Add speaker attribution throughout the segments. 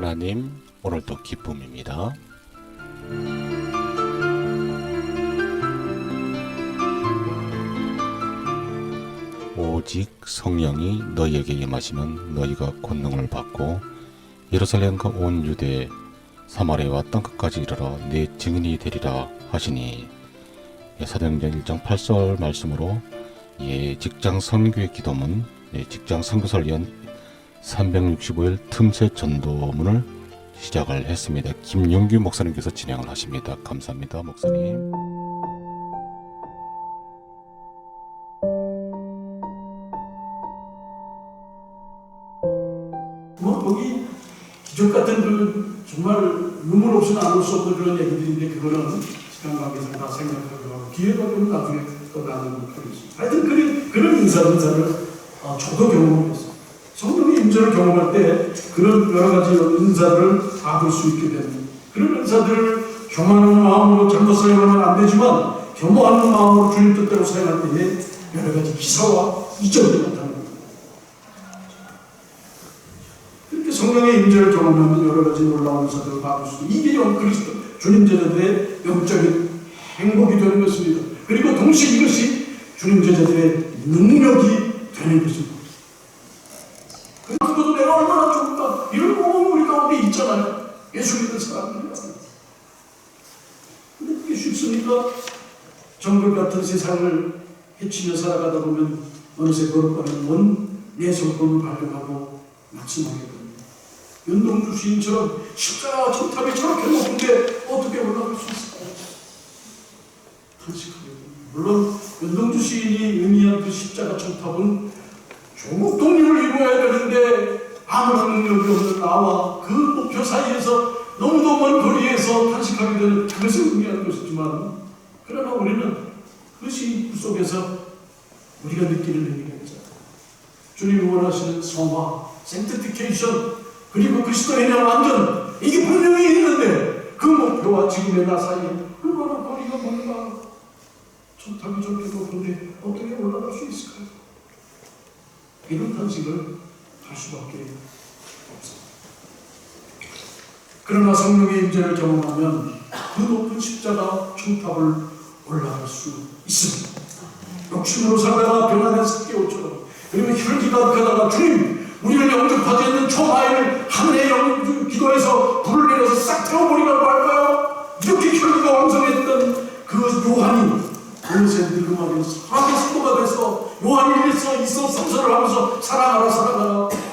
Speaker 1: 하나님, 오늘도 기쁨입니다. 오직 성령이 너희에게 임하시면 너희가 권능을 받고 예루살렘과 온 유대, 사마리아와 땅끝까지 이르러 내 증인이 되리라 하시니, 사도행전 1장 8절 말씀으로 직장 선교의 기도문, 직장 선교사를 위한 365일 틈새 전도문을 시작을 했습니다. 김용규 목사님께서 진행을 하십니다. 감사합니다, 목사님.
Speaker 2: 거기 기적 같은 정말 눈물 없이는 안 올 수 없는 그런 얘기들인데, 그거는 시간 관계상 다 생각하고 하고 기회가 되면 나중에 또 나누는 그러겠습니다. 하여튼 그런 인사를 저도 경험했어요. 성령의 임재를 경험할 때 그런 여러 가지 은사를 받을 수 있게 되는, 그런 은사들을 겸하는 마음으로 잘못 사용하면 안 되지만, 겸허하는 마음으로 주님 뜻대로 사용할 때에 여러 가지 기사와 이점이 나타납니다. 그렇게 성령의 임재를 경험하면 여러 가지 놀라운 은사들을 받을 수 있고, 이게 그리스도 주님 제자들의 영적인 행복이 되는 것입니다. 그리고 동시에 이것이 주님 제자들의 능력이 되는 것입니다. 그것도 내가 얼마나 좋을까, 이런 부분 우리 가운데 있잖아요. 예수 믿는 사람들이. 근데 그게 쉽습니까? 정글 같은 세상을 헤치며 살아가다 보면 어느새 거룩한 내 성품을 발견하고 낙심하게 됩니다. 윤동주 시인처럼 십자가 정탑이 저렇게 높은데 어떻게 올라갈 수 있을까요? 탄식하게 됩니다. 물론 윤동주 시인이 의미한 그 십자가 정탑은 조국 독립을 이루어야 되는데 아무런 능력이 없는 나와 그 목표 사이에서 너무도 먼 거리에서 탄식하게 되는 그것을 의미하는 것이지만, 그러나 우리는 그것이 그 속에서 우리가 느끼는 의미가 있잖아요. 주님이 원하시는 성화, sanctification, 그리고 그리스도의 완전, 이게 분명히 있는데 그 목표와 지금의 나 사이에 얼마나 거리가 먼가. 정탑이 저렇게 높은데 어떻게 올라갈 수 있을까요? 이런 탄식을 할 수밖에 없습니다. 그러나 성령의 임재를 경험하면 그 높은 십자가 청탑을 올라갈 수 있습니다. 욕심으로 살다가 변화된 삭개오처럼, 그리고 혈기가 가다가 주님, 우리를 영접하지 않는 초하인을 하늘의 기도에서 불을 내려서 싹 태워버리라고 할까요? 이렇게 혈기가 왕성했던 그 요한이 어느새 늙음하게 사랑의 성도가 돼서 요한이 있어 성서를 하면서 사랑하라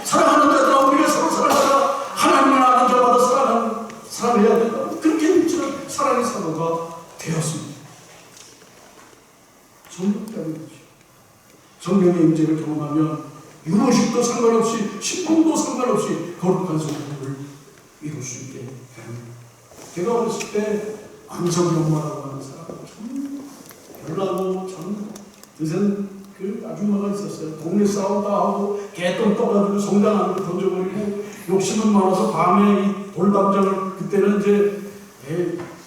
Speaker 2: 사랑하는 자들아 우리가 서로 사랑하라, 하나님을 아는 자마다 사랑해야 된다, 그렇게 미치는 사랑의 사도가 되었습니다. 성령 때문이죠. 성령의 임재를 경험하면 유모식도 상관없이 신분도 상관없이 거룩한 성령을 이룰 수 있게 됩니다. 제가 어렸을 때 안성경마라고 하는 사람, 참 별나고 참 드센 그 아줌마가 있었어요. 동네 싸움도 하고 개똥 떠가지고 성당 안으로 던져버리고, 욕심은 많아서 밤에 이 돌담장을, 그때는 이제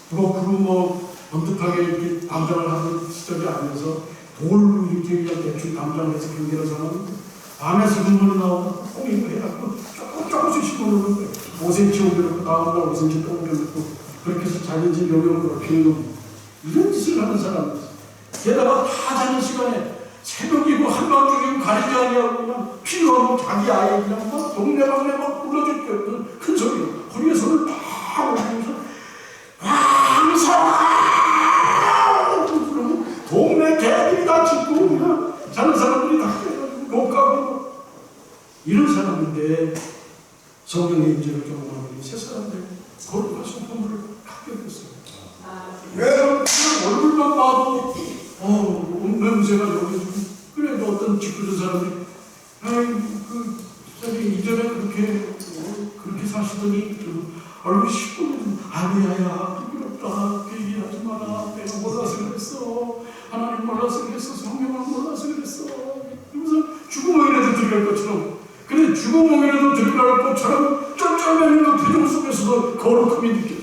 Speaker 2: 부엌으로 번듯하게 이렇게 담장을 하는 시절이 아니어서 돌로 이렇게 그냥 대충 담장을 해서 경계로서는 밤에 슬금문이 나오고 꼭 이거 해갖고 조금씩 심어놓는 거예요. 5cm 옮겨놓고 다음날 5cm 또 옮겨놓고, 그렇게 해서 자기 집 용역으로 피는 겁니다. 이런 짓을 하는 사람이었어요. 게다가 다 자는 시간에 새벽이고 한밤중이고 가리지 아니하고 그냥 필요하면 자기 아이 그냥 막 동네방네 막 불러줄 게 없는 큰 소리로 허리에 손을 팍 올리면서 왕성아! 그러면 동네 개들이 다 짖고 그냥 자는 사람들이 다 깨가지고 욕하고, 이런 사람인데 성령의 임재를 경험하는 새 사람들 거룩한 성품을 갖게 됐어요. 왜 얼굴만 봐도 냄새가 여기, 그래도 어떤 짓궂은 사람이 이전에 그렇게 사시더니 얼굴이 시커먼, 아니야 부끄럽다, 그 얘기하지 마라, 내가 몰라서 그랬어, 하나님 몰라서 그랬어, 성령을 몰라서 그랬어, 그러면서 죽음에라도 들어갈 것처럼, 그래 죽음에라도 들어갈 것처럼 쩔쩔매는 그 표정 속에서도 거룩함이 느껴져요.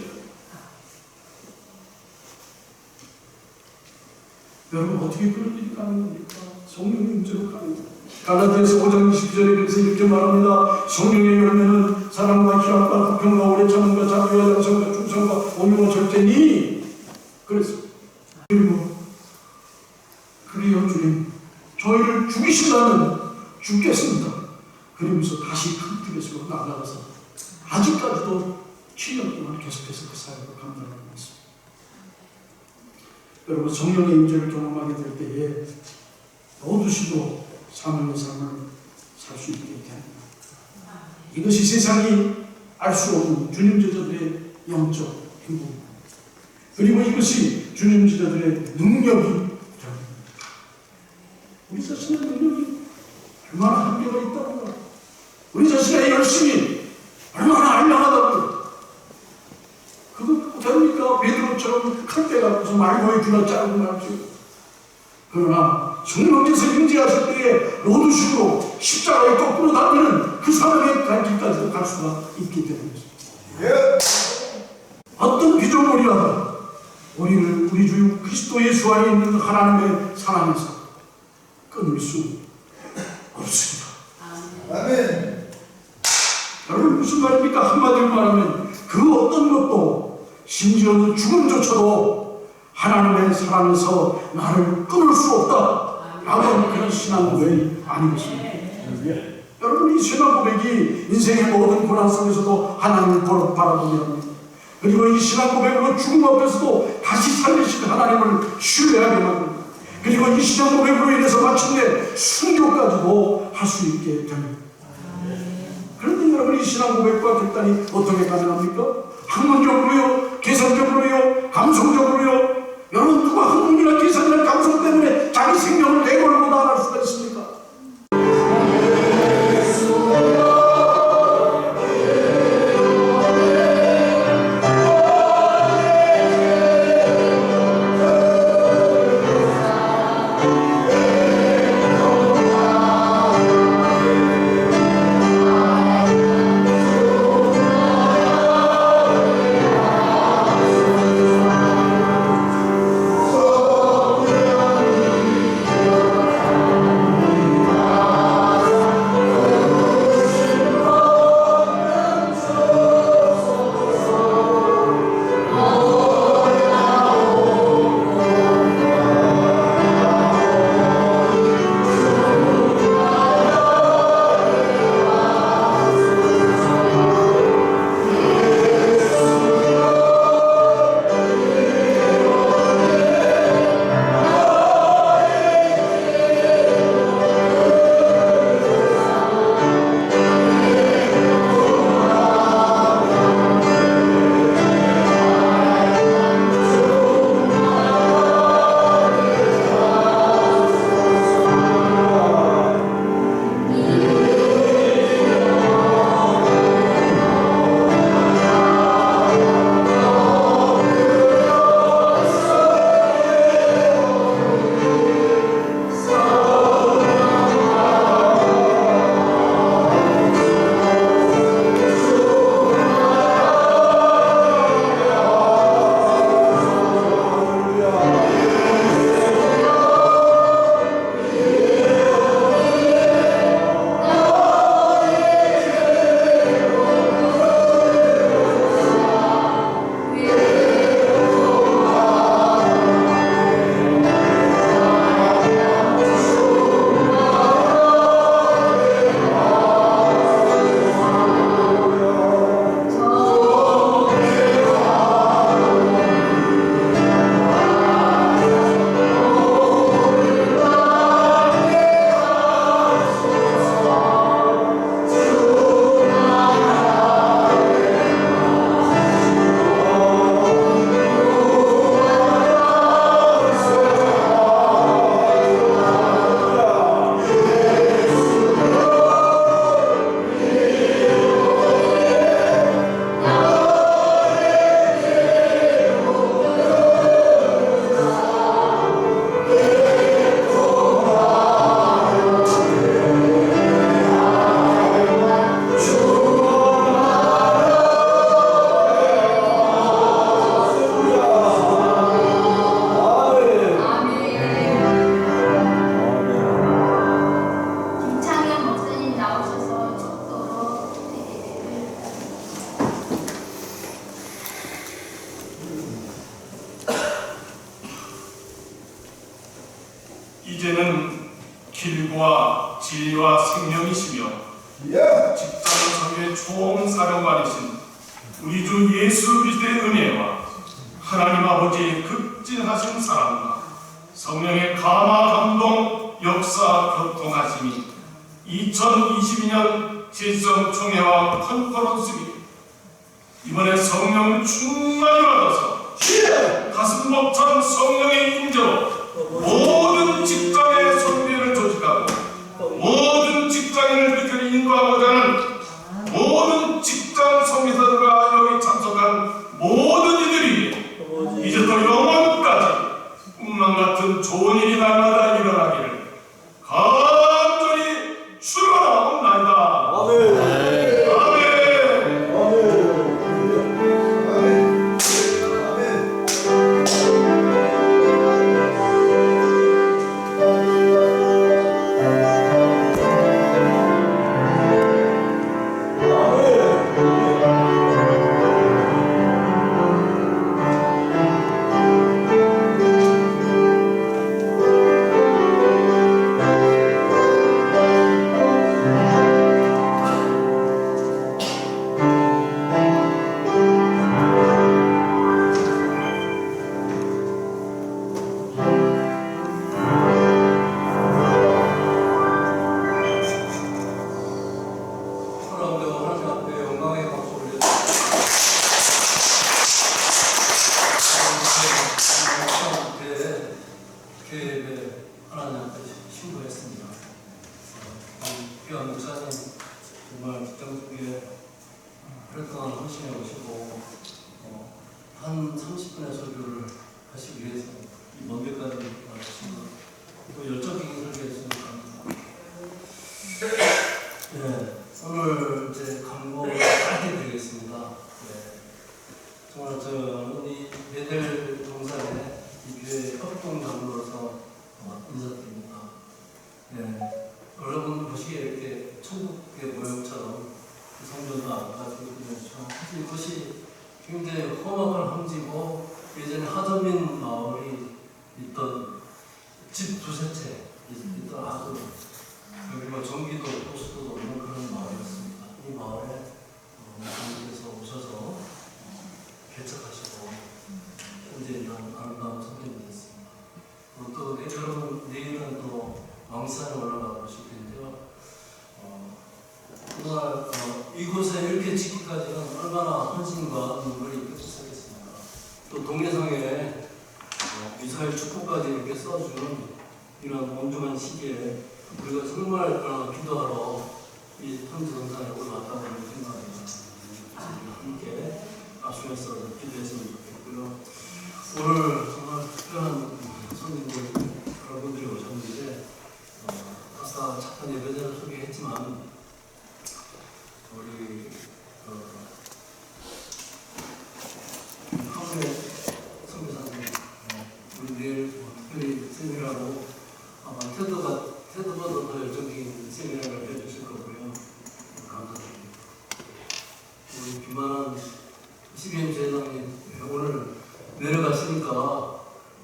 Speaker 2: 여러분, 어떻게 그런 일이 가는 겁니까? 성령의 임재로 가는 겁니다. 갈라디아서 5장 22절에 그래서 이렇게 말합니다. 성령의 열매는 사랑과 희락과 불평과 오래 참음과 자비와 양성과 충성과 온유와 절제니. 그래서 그리요 주님, 저희를 죽이신다면 죽겠습니다. 그러면서 다시 큰 뜻에서 나가서 아직까지도 7년 동안 계속해서 그 사역을 감당하고 있습니다. 여러분, 성령의 임재를 경험하게 될 때에 모두시도 사명의 삶을 살 수 있게 됩니다. 이것이 세상이 알 수 없는 주님 제자들의 영적 행복입니다. 그리고 이것이 주님 제자들의 능력이 됩니다. 우리 자신의 능력이 얼마나 한계가 있다고요. 우리 자신의 열심이 얼마나 알량하다고요. 그거 됩니까? 베드로처럼 칼대 갖고서 말고의 귀가 자르고 말죠. 그러나 성령께서 임재하실 때에 로드식으로 십자가에 거꾸로 닿는 그 사람의 갈 길까지도 갈 수가 있기 때문입니다. 어떤 비조물이라도 우리를 우리 주 그리스도 예수 안에 있는 하나님의 사랑에서 끊을 수 없습니다.
Speaker 3: 아멘.
Speaker 2: 여러분, 무슨 말입니까? 한마디로 말하면 그 어떤 것도, 심지어는 죽음조차도 하나님의 사랑에서 나를 끊을 수 없다 라고 하는 그런 신앙 고백이 아니겠습니까? 여러분, 이 신앙 고백이 인생의 모든 고난 속에서도 하나님을 바라보게 합니다. 그리고 이 신앙 고백으로 죽음 앞에서도 다시 살리신 하나님을 신뢰하게 만듭니다. 그리고 이 신앙 고백으로 인해서 마침내 순교까지도 할 수 있게 됩니다. 그런데 여러분, 이 신앙 고백과 결단이 어떻게 가능합니까? 학문적으로요? 계산적으로요? 감성적으로요? 여러분, 누가 학문이나 계산이나 감성 때문에 자기 생명을 내걸고 나갈 수가 있습니까?
Speaker 4: 이제는 길과 진리와 생명이시며
Speaker 3: 예.
Speaker 4: 직장성의 총사령관이신 우리 주 예수 그리스도의 은혜와 하나님 아버지의 극진하신 사랑과 성령의 감화 감동 역사 교통하심이 2022년 제성총회와 컨퍼런스 및 이번에 성령을 충만히 받아서 가슴 벅찬 성령의 임재로 모든 직장의 성례를 조직하고 모든 직장인을 비켜리 인도하고자 하는 모든 직장 성례자들과 여기 참석한 모든 이들이 이제 또 영원까지 꿈만 같은 좋은 일이 날마다 일어나기를 간절히 축원하옵나이다. 아멘.
Speaker 5: 귀한 목사님 정말 직장 속에 오랫동안 헌신해 오시고 한 30분의 설교를 하시기 위해서 이 먼 데까지 와주시고 또 열정적인 설교해 주시는 감사합니다. 네, 오늘 이제 강목을 짧게 드리겠습니다. 네, 정말 저는 이 베델 동산에 이 교회 협동장로로서 인사드립니다. 네, 여러분 보시기에 이렇게 천국의 모형처럼 성전도 안 가지고 있죠. 사실 이것이 굉장히 험악한 황지고 예전에 하전민 마을이 있던 집 두세 채 있던 아주 여기가 전기도 호수도 없는 그런 마을이었습니다. 이 마을에 하나님께서 오셔서 개척하시고 현재 이런 아름다운 성전이 됐습니다. 또 여러분 내일은 또 왕산에 올라가 보실 텐데요. 정말 이곳에 이렇게 짓기까지는 얼마나 헌신과 눈물이 쏟겠습니까? 또 동해상에 미사일 축구까지 이렇게 써주는 이런 엄중한 시기에 우리가 정말 기도하러 이 현지동산에 올라왔다는 생각입니다. 함께 아쉬워서 기도했으면 좋겠고요. 오늘 정말 특별한 손님들 여러분들이 오셨는데 아까 잠깐 예배자를 소개했지만 우리 하루에 선교사님 우리 내일 특별히 세미나로 아마 테드보다 더 열정적인 세미나를 해주실 거고요. 감사드립니다. 우리 비만한 CBM 제장님 오늘 내려가시니까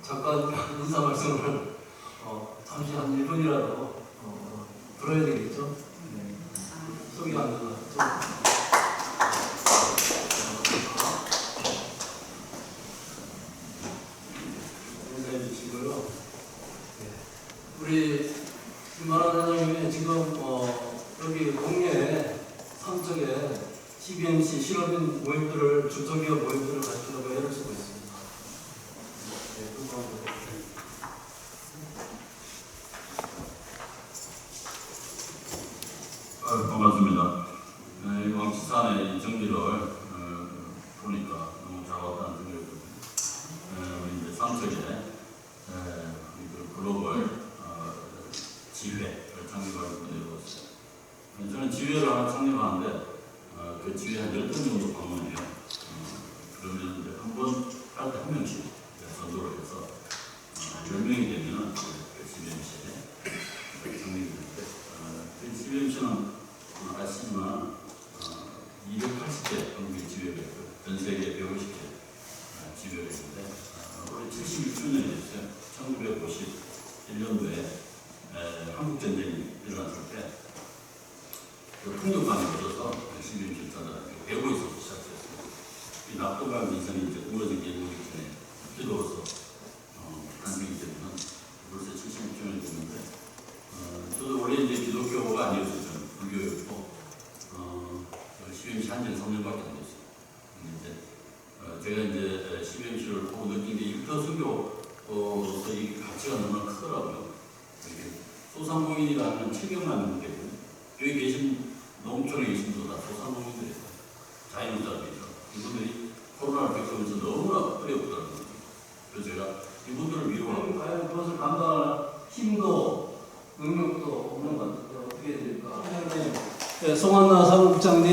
Speaker 5: 잠깐 인사 말씀을 잠시 한 1분이라도 들어야 되겠죠? 네. 소개하는 거 인사해 주시고요. 네. 우리 김만환 회장님이 지금 여기 동네에 삼척에 CBMC 실업인 모임들을 중소기업 모임들을 가지려고 애를 쓰고 있습니다. 네, 감사합니다.
Speaker 6: 반갑습니다. 이 왕치산의 이 정리를 보니까 너무 잘 왔다는 생각이 듭니다. 우리 이제 삼척에 글로벌 지회를 창립하게 되었어요. 저는 지회를 하나 창립하는데 그 지회 한 10번 정도 방문해요. 그러면 이제 한 번 할 때 한 명씩 선도를 해서 10명이 되면 CBMC에 창립이 되는데 CBMC는 아시지만 280개 한국의 지회가 있고 전 세계 150개 지회가 있는데 올해 76주년이 됐어요. 1951년도에 허가 민선이 이제 무너진 게 우리 전에 기도로서 간증이 되면 벌써 76주년이 됐는데 저도 원래 이제 기독교가 아니었어요. 저는 불교였고 12MC 한지 3년밖에 안 됐어요. 근데 제가 이제 12MC를 보고 느낀 게 일터 선교로서 이 가치가 너무 크더라고요. 소상공인이라는 체격만 있는 게 여기 계신 농촌에 계신 분들 다 소상공인들이에요. 자영업자들이죠. 이분들이 코로나를 겪으면서 너무나 어렵더라고요. 그래서 제가 이분들을 위로하고
Speaker 5: 과연 그것을 감당할 힘도 능력도 없는 것 같아요. 어떻게 해야 될까? 네, 송한나 사무국장님,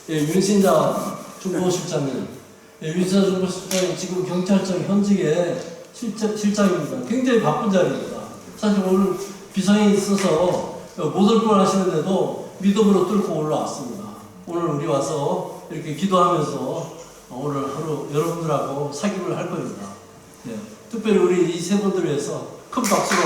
Speaker 5: 예, 윤신자 중보실장님, 예, 윤신자 중보실장님 지금 경찰청 현직에 실장입니다. 굉장히 바쁜 자리입니다. 사실 오늘 비상이 있어서 못 올 뻔 하시는데도 믿음으로 뚫고 올라왔습니다. 오늘 우리 와서 이렇게 기도하면서 오늘 하루 여러분들하고 사귐을 할 겁니다. 네, 특별히 우리 이 세 분들을 위해서 큰 박수로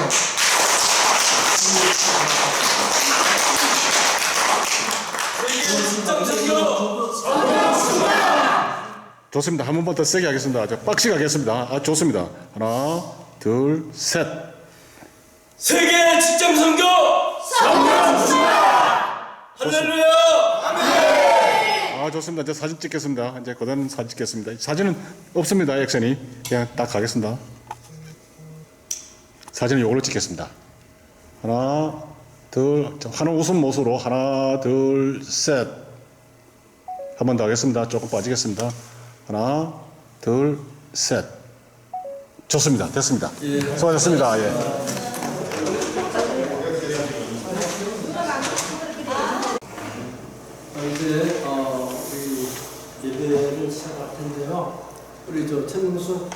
Speaker 1: 좋습니다. 한 번만 더 세게 하겠습니다. 저 빡시게 하겠습니다. 좋습니다. 하나, 둘, 셋.
Speaker 4: 세계 직장 선교 할렐루야.
Speaker 1: 좋습니다. 이제 사진 찍겠습니다. 이제 그다음 사진 찍겠습니다. 사진은 없습니다. 액션이 그냥 딱 가겠습니다. 사진은 이걸로 찍겠습니다. 하나, 둘, 하나 웃음 모습으로 하나, 둘, 셋. 한 번 더 하겠습니다. 조금 빠지겠습니다. 하나, 둘, 셋. 좋습니다. 됐습니다. 수고하셨습니다. 예.
Speaker 5: 이제 우리 예배를 시작할 텐데요. 우리 최민수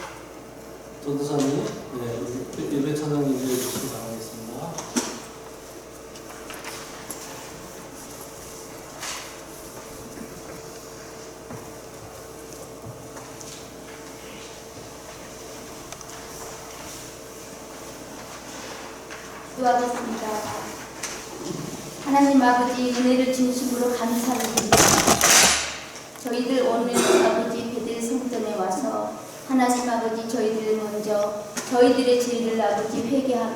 Speaker 5: 전도사님, 네, 예배 찬양 인도해 주시기 바라겠습니다.
Speaker 7: 기도하겠습니다. 하나님 아버지 은혜를 진심으로 감사를 드립니다. 저희들 오늘 아버지 베들 성전에 와서 하나님 아버지 저희들 먼저 저희들의 죄를 아버지 회개하며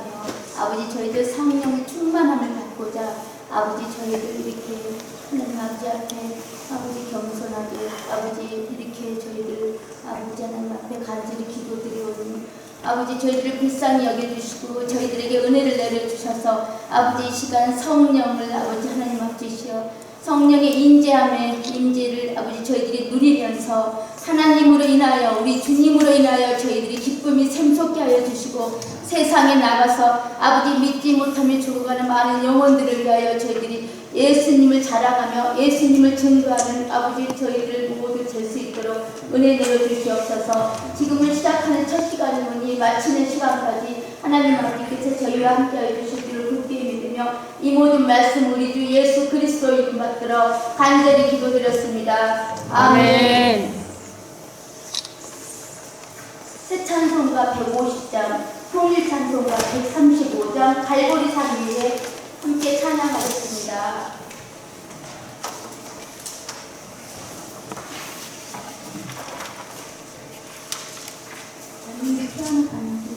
Speaker 7: 아버지 저희들 성령의 충만함을 받고자 아버지 저희들 이렇게 하나님 아버지 앞에 아버지 겸손하게 아버지 이렇게 저희들 아버지 하나님 앞에 간절히 기도드리오니 아버지 저희들을 불쌍히 여겨주시고 저희들에게 은혜를 내려주셔서 아버지 이 시간 성령을 아버지 하나님 앞주시어 성령의 인재를 아버지 저희들이 누리면서 하나님으로 인하여 우리 주님으로 인하여 저희들이 기쁨이 샘솟게 하여 주시고 세상에 나가서 아버지 믿지 못하며 죽어가는 많은 영혼들을 위하여 저희들이 예수님을 자랑하며 예수님을 증거하는 아버지 저희들 모두 될 수 있도록 은혜 내려주시옵소서. 지금을 시작하는 첫 시간이오니 마치는 시간까지 하나님 아버지께서 저희와 함께하여 주실 줄을 굳게 믿으며 이 모든 말씀 우리 주 예수 그리스도 이름 받들어 간절히 기도드렸습니다. 아멘. 새 찬송가 150장, 통일 찬송가 135장, 갈보리 산 위에 함께 찬양하겠습니다. 피아노 반주.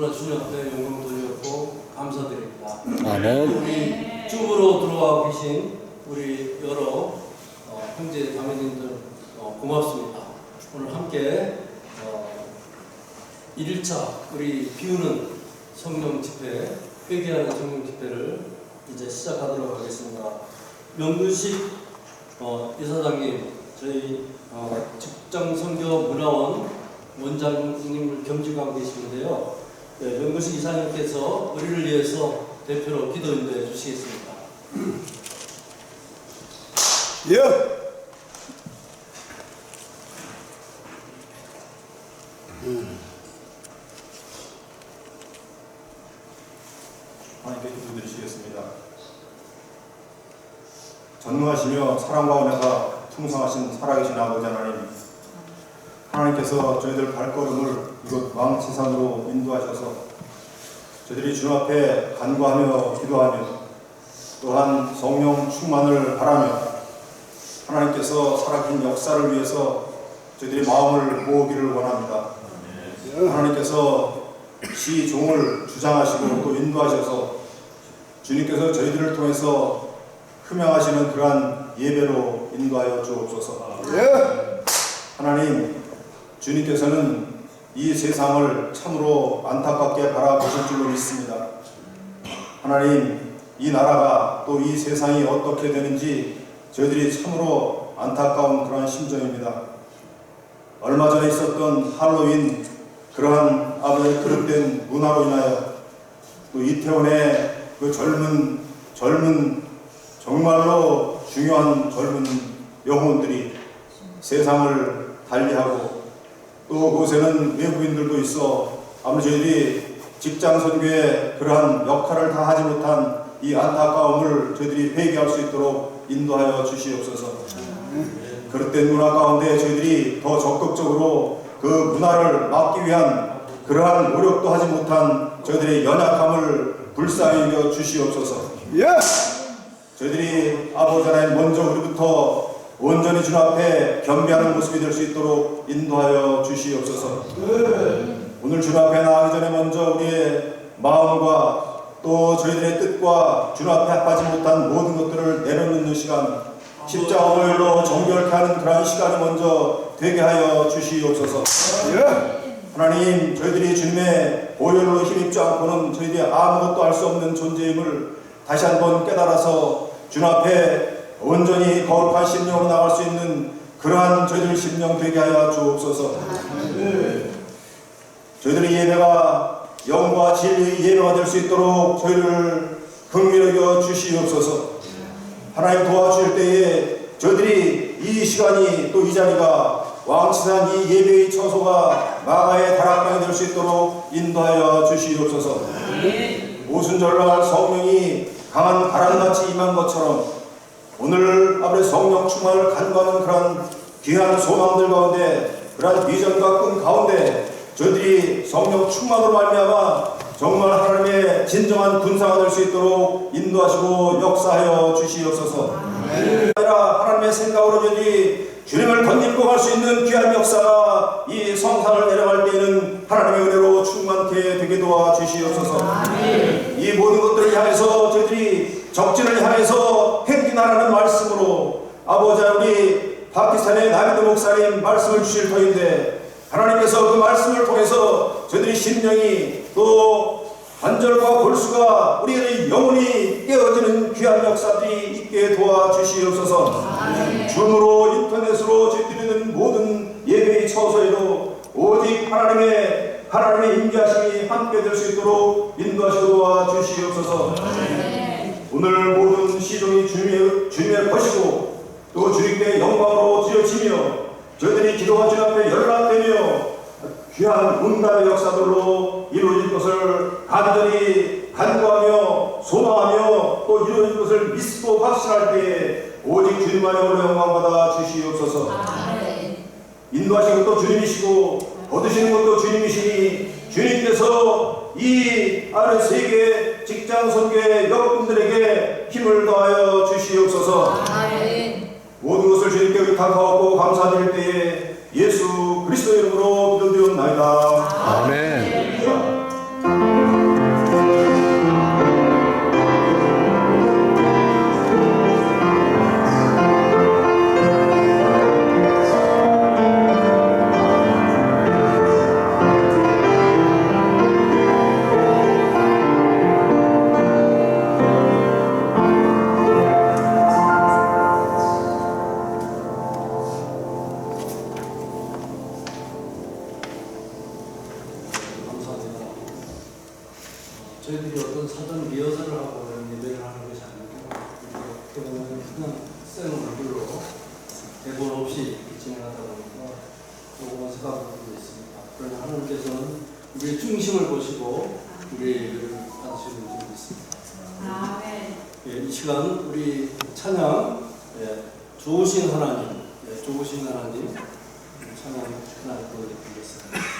Speaker 5: 너무나 주님 앞에 영광 돌렸고 감사드립니다.
Speaker 1: 아멘.
Speaker 5: 우리 쭈으로 들어와 계신 우리 여러 형제 자매님들 고맙습니다. 오늘 함께 1일차 우리 비우는 성령 집회, 회개하는 성령 집회를 이제 시작하도록 하겠습니다. 명근식 이사장님, 저희 직장선교 문화원 원장님을 겸직하고 계시는데요. 네, 명근식 이사님께서 우리를 위해서 대표로 기도 인도해 주시겠습니다.
Speaker 3: 예. 하나님께 기도드리시겠습니다. 전능하시며 사랑 가운데서 풍성하신 살아계신 아버지 하나님, 하나님께서 저희들 발걸음을 이곳 왕치산으로 인도하셔서 저희들이 주님 앞에 간구하며 기도하며 또한 성령 충만을 바라며 하나님께서 살아계신 역사를 위해서 저희들이 마음을 모으기를 원합니다. 하나님께서 시종을 주장하시고 또 인도하셔서 주님께서 저희들을 통해서 흠양하시는 그러한 예배로 인도하여 주옵소서. 하나님, 주님께서는 이 세상을 참으로 안타깝게 바라보실 줄로 믿습니다. 하나님, 이 나라가 또 이 세상이 어떻게 되는지 저희들이 참으로 안타까운 그러한 심정입니다. 얼마 전에 있었던 할로윈, 그러한 아버지의 그릇된 문화로 인하여 또 이태원의 그 젊은 정말로 중요한 젊은 영혼들이 세상을 달리하고 또 그곳에는 외국인들도 있어 아무리 저희들이 직장 선교의 그러한 역할을 다 하지 못한 이 안타까움을 저희들이 회개할 수 있도록 인도하여 주시옵소서. 그릇된 문화 가운데 저희들이 더 적극적으로 그 문화를 막기 위한 그러한 노력도 하지 못한 저희들의 연약함을 불쌍히 여겨 주시옵소서. 저희들이 아버지 하나님 먼저 우리부터 온전히 주님 앞에 겸비하는 모습이 될 수 있도록 인도하여 주시옵소서. 오늘 주님 앞에 나가기 전에 먼저 우리의 마음과 또 저희들의 뜻과 주님 앞에 합하지 못한 모든 것들을 내려놓는 시간, 십자가 오일로 정결케 하는 그러한 시간이 먼저 되게 하여 주시옵소서. 하나님, 저희들이 주님의 보혈로 힘입지 않고는 저희들이 아무것도 할 수 없는 존재임을 다시 한번 깨달아서 주님 앞에 온전히 거룩한 심령으로 나갈 수 있는 그러한 저희들 심령 되게 하여 주옵소서. 저희들의 예배가 영과 진리의 예배가 될 수 있도록 저희를 긍휼히 여겨 주시옵소서. 하나님 도와주실 때에 저희들이 이 시간이 또 이 자리가 왕치산 이 예배의 처소가 마가의 다락방이 될 수 있도록 인도하여 주시옵소서. 오순절날 성령이 강한 바람같이 임한 것처럼 오늘 아버지 성령 충만을 간구하는 그런 귀한 소망들 가운데 그런 비전과 꿈 가운데 저희들이 성령 충만으로 말미암아 정말 하나님의 진정한 군사가 될 수 있도록 인도하시고 역사하여 주시옵소서. 아니라 하나님의 생각으로 저희들이 주님을 덧입고 갈 수 있는 귀한 역사가 이 성산을 내려갈 때에는 하나님의 은혜로 충만케 되게 도와 주시옵소서. 이 모든 것들을 향해서 저희들이 적진을 향해서 행진하라는 말씀으로 아버지 우리 파키스탄의 나비드 목사님 말씀을 주실 터인데 하나님께서 그 말씀을 통해서 저희들이 심령이 또 관절과 골수가 우리의 영혼이 깨어지는 귀한 역사들이 있게 도와주시옵소서. 줌으로 인터넷으로 저희들이 모든 예배의 처소에도 오직 하나님의 임재하심이 함께 될 수 있도록 인도하시고 도와주시옵소서. 오늘 모든 시종이 주님의 것이고 또 주님께 영광으로 드려지며 저희들이 기도가 주님 앞에 연락되며 귀한 응답의 역사들로 이루어질 것을 간절히 간구하며 소망하며 또 이루어질 것을 믿고 확신할 때에 오직 주님만의 영광받아 주시옵소서. 인도하시는 것도 주님이시고 얻으시는 것도 주님이시니 주님께서 이 아는 세계 직장 선교의 여러분들에게 힘을 더하여 주시옵소서. 모든 것을 주님께 의탁하고 감사드릴 때에 예수 그리스도 이름으로 기도드리옵나이다.
Speaker 1: 아멘.
Speaker 5: 저희들이 어떤 사전 리허설을 하고 이런 예배를 하는 것이 아니고 어떻게 보면 그냥 생 얼굴로 대본 없이 이렇게 진행하다 보니까 조금 어색한 부분도 있습니다. 그러나 하나님께서는 우리의 중심을 보시고 우리의 예배를 받으시는 분이 있습니다.
Speaker 8: 아멘.
Speaker 5: 예, 이 시간 우리 찬양 좋으신 하나님, 좋으신 하나님 찬양 하나 보여드리겠습니다.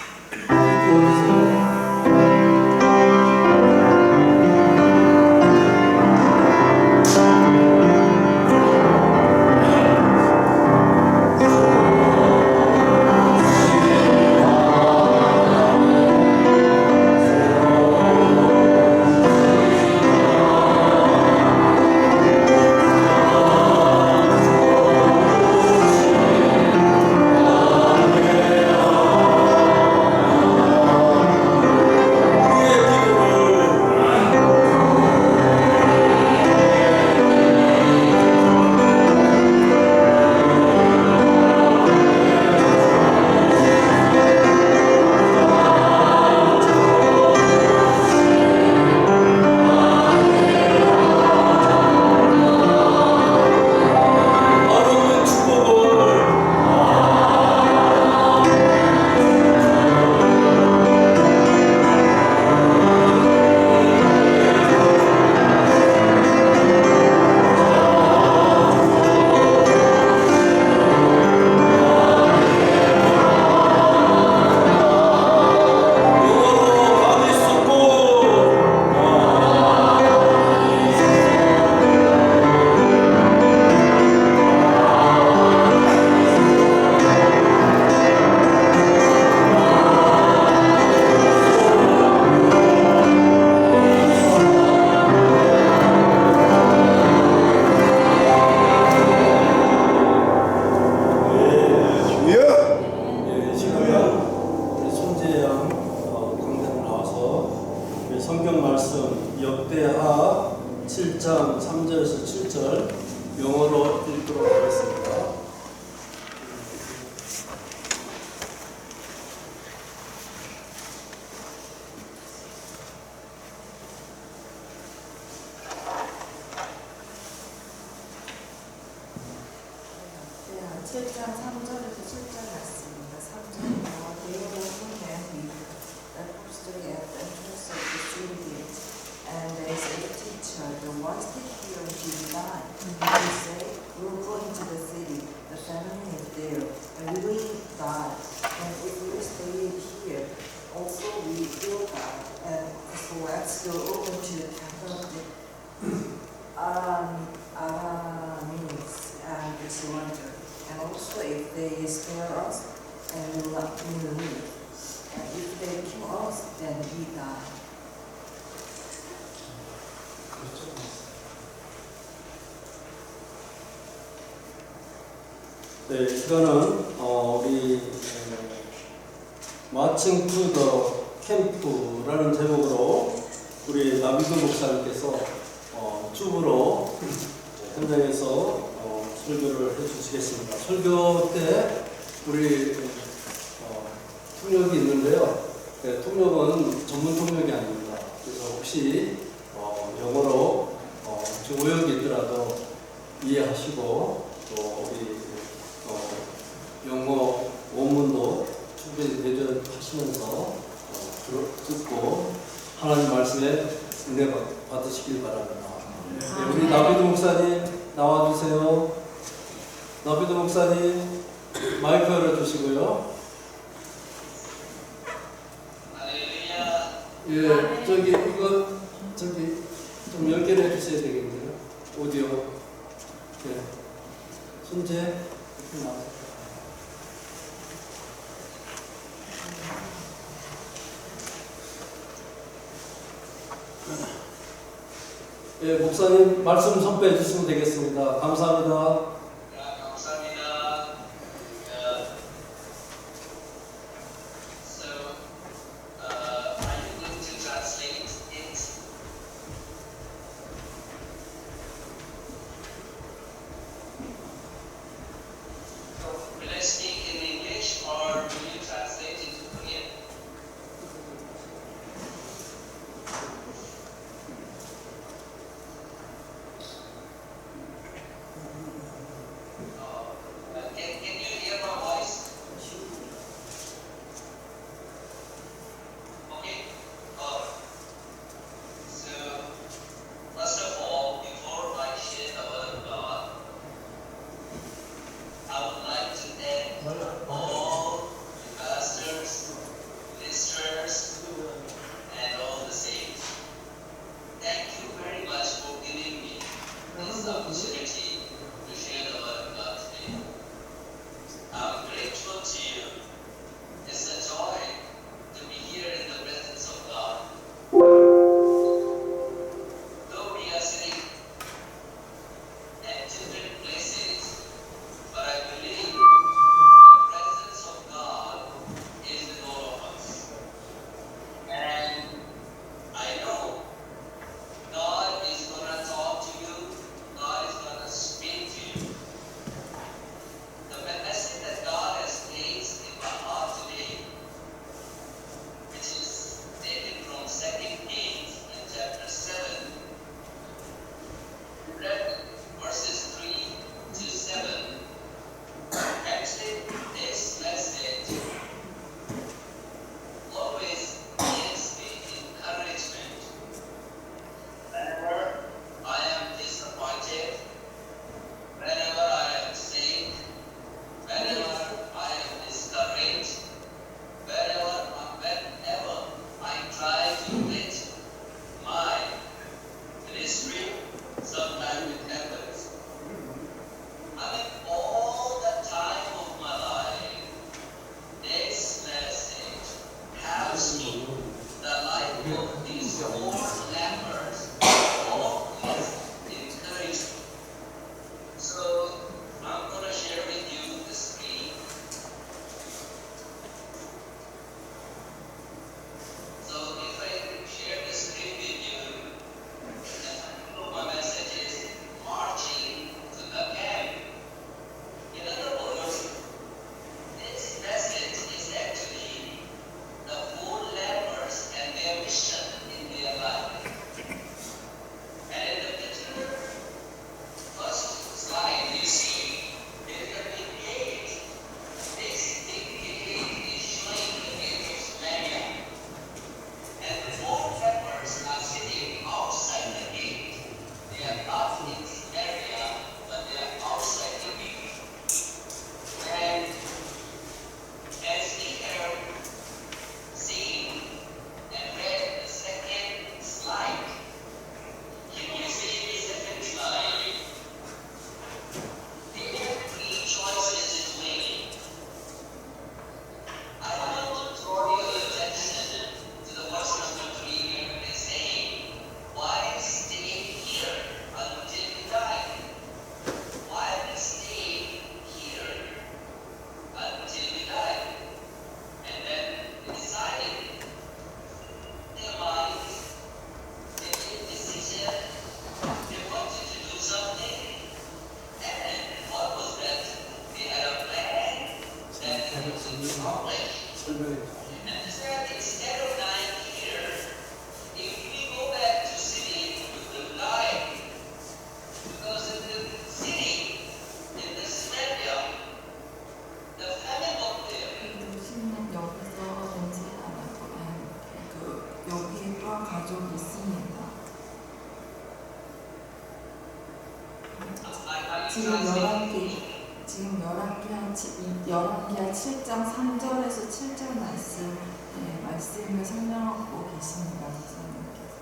Speaker 5: 성경 말씀 역대하 7장 3절에서 7절 영어로 읽도록 하겠습니다.
Speaker 8: 네, 7장 3절에서 7절 같습니다. 3절입니다. They were from them that stood at the entrance of the city gate, and they said, Teacher, what did you do by? And he said, We'll go into the city, the family is there, and we will die. And if we stay here, also we will die. And so let's go over to the temple of the Arameans and surrender. And also if they spare us, and we will live. And if they kill us, then we die.
Speaker 5: 네, 이 시간은 우리 마칭 투 더 캠프라는 제목으로 우리 나비도 목사님께서 쭈브로 현장에서 설교를 해주시겠습니다. 설교 때 우리 통역이 있는데요. 네, 통역은 전문 통역이 아닙니다. 그래서 혹시 영어로 오역이 있더라도 이해하시고 또 우리 영어 원문도 충분히 대조하시면서 듣고 하나님 말씀에 은혜 받으시길 바랍니다. 네, 우리 나비도 목사님 나와주세요. 나비도 목사님 마이크 열어주시고요. 예, 저기 이거 저기 좀 연결해 주셔야 되겠네요. 오디오. 예, 손재 나와주세요. 예, 목사님 말씀 선포해 주시면 되겠습니다. 감사합니다.
Speaker 8: 가족이 있습니다. 지금 11기야 7장 3절에서 7절 말씀을 설명하고 계십니다. 목사님께서.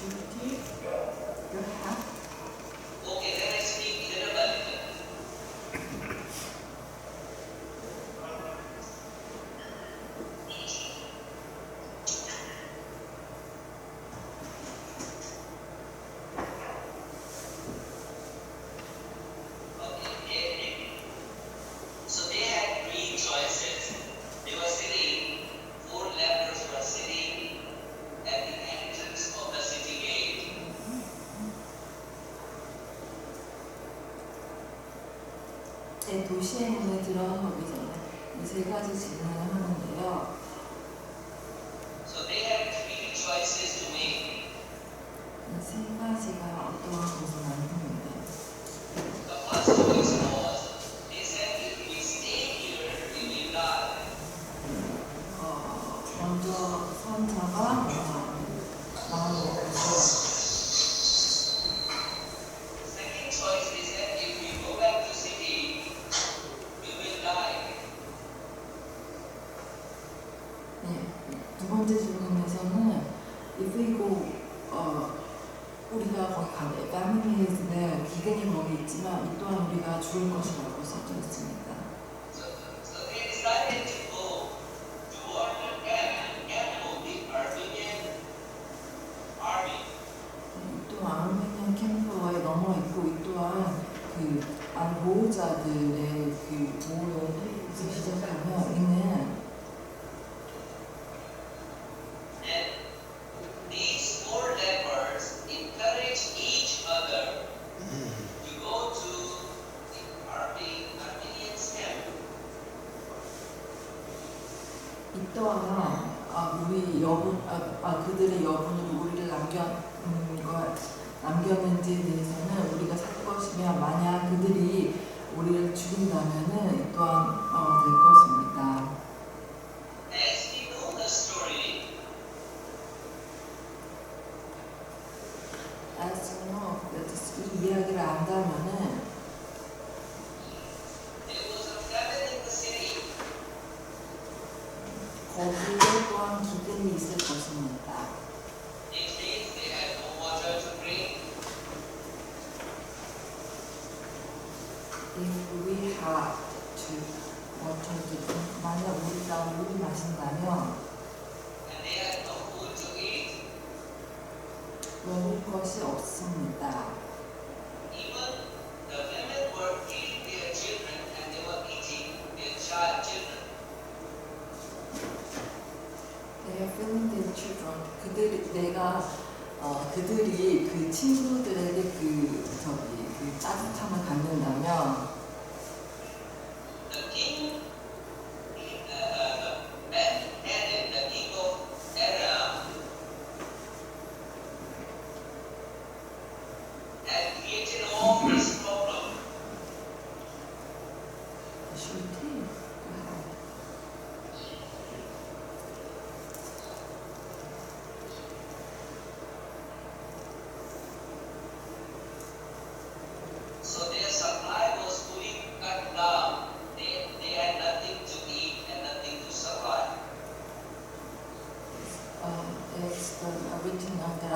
Speaker 8: Should you have?
Speaker 9: So they had three choices. They were sitting, four lepers were sitting at the entrance of the city gate.
Speaker 8: 네, 도시의 문에 들어가기 전에 이 세 가지 질문을 하는데요.
Speaker 9: So they had three choices to make.
Speaker 8: 이 세 가지가 어떠한 것을 만듭니다.
Speaker 9: The first choice was, they said, if we stay here, we will die.
Speaker 8: 먼저 선자가 마음을 먹고
Speaker 9: Second choice, they said, if we go back to city, we will die.
Speaker 8: 두 번째 질문에서는 if we go 우리가 거기 가면 family is there 기근이 거기 있지만 이 또한 우리가 죽을 것이라고 써져 있습니다.
Speaker 9: So they decided to go toward the camp of the Armenian army.
Speaker 8: 이 또한 아르메니아 캠프에 넘어 있고 이 또한 그 보호자들의 그 보호를 시작하며 있는
Speaker 9: And these four lepers encourage each other to go to the Armenian camp.
Speaker 8: 이 또한 그들의 여분으로 우리를 남겼는지에 대해서는 우리가 살 것이며 만약 그들이 우리를 죽인다면은 이 또한 될 것입니다.
Speaker 9: As we know the story,
Speaker 8: As you know, 이 이야기를 안다면은
Speaker 9: there was a famine in the city.
Speaker 8: 거기에 또한 기근이 있을 것입니다.
Speaker 9: It means they had no water to drink.
Speaker 8: If we have to water to drink, 만약 우리가 물을 마신다면
Speaker 9: And they had no food to eat.
Speaker 8: 먹을 것이 없습니다.
Speaker 9: Even the women were feeding their children and they were eating their child children.
Speaker 8: They are feeding their children. 그들이 그 친구들에게 그 따뜻함을 갖는다면
Speaker 9: The king, Ben-Hadad, the king of Aram, had created all this problem.
Speaker 8: 슈티
Speaker 9: So their supply was fully cut down. They had nothing to eat and nothing to survive.
Speaker 8: It's the original that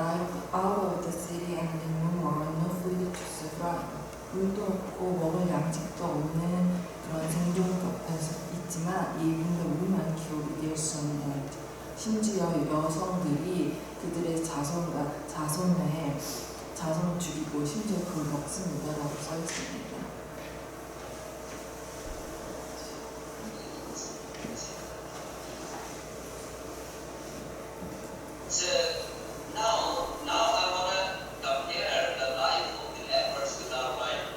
Speaker 8: out of the city and no more, no food to survive. 물도 없고 먹을 양식도 없는 그런 생존 격에서 있지만 이분들 우리만 기록이 될 수 없는 심지어 여성들이 그들의 자손을 죽이고 심지어 그걸 먹습니다라고 써 있습니다.
Speaker 9: So now I want to compare the life of the lepers with our life.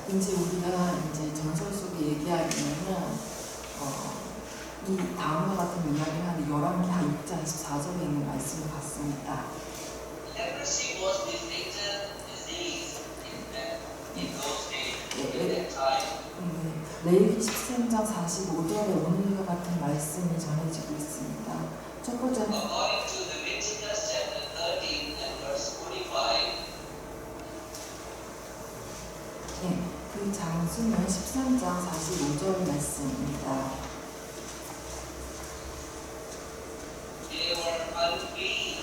Speaker 8: 이제 우리가 이제 전설 속에 얘기하면은 이 다음과 같은 이야기를 하는데 11기 6장 24절에 있는 말씀을 봤습니다.
Speaker 9: Leprosy was the fatal disease in those days.
Speaker 8: 레위기 13장 45절에 오늘과 같은 말씀이 전해지고 있습니다. 첫 번째
Speaker 9: According to Leviticus chapter 13 and verse 45,
Speaker 8: 네, 그 장수는 13장 45절 말씀입니다.
Speaker 9: they were unclean.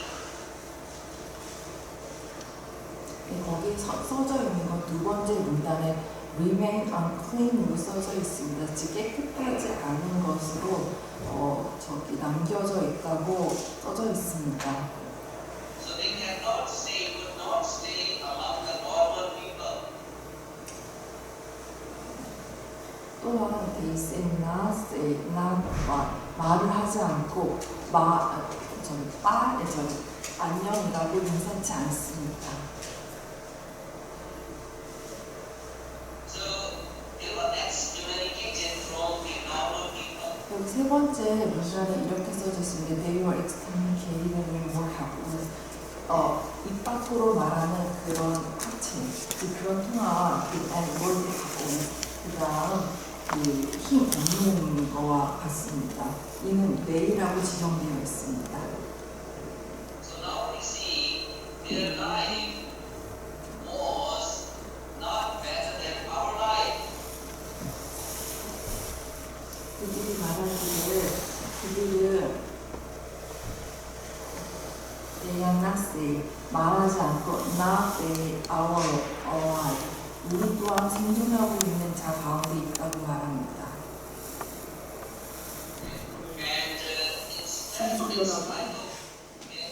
Speaker 8: 네, 거기 써져 있는 건 두 번째 문단에 remain unclean으로 써져 있습니다. 즉 깨끗하지 않은 것으로 저기 남겨져 있다고 써져 있습니다.
Speaker 9: So they cannot stay, could not stay among the normal people.
Speaker 8: 또한 they say not say not 말을 하지 않고 안녕이라고 인사치 않습니다.
Speaker 9: So they were excommunicated from the normal people.
Speaker 8: 그리고 세 번째 문단에 이렇게 써져 있습니다. They were excommunicated and were happy. 입 밖으로 말하는 그런 하체, 그런 통화와 and were happy. 그 다음 힘 없는 거와 같습니다. 이는 내이라고 지정되어 있습니다.
Speaker 9: So now we see their life was not better than our life.
Speaker 8: 그들이 말하기를 그들은 they are not say 말하지 않고 not they our 우리 또한 생존하고 있는 자 가운데 있다고 말합니다.
Speaker 9: And it's like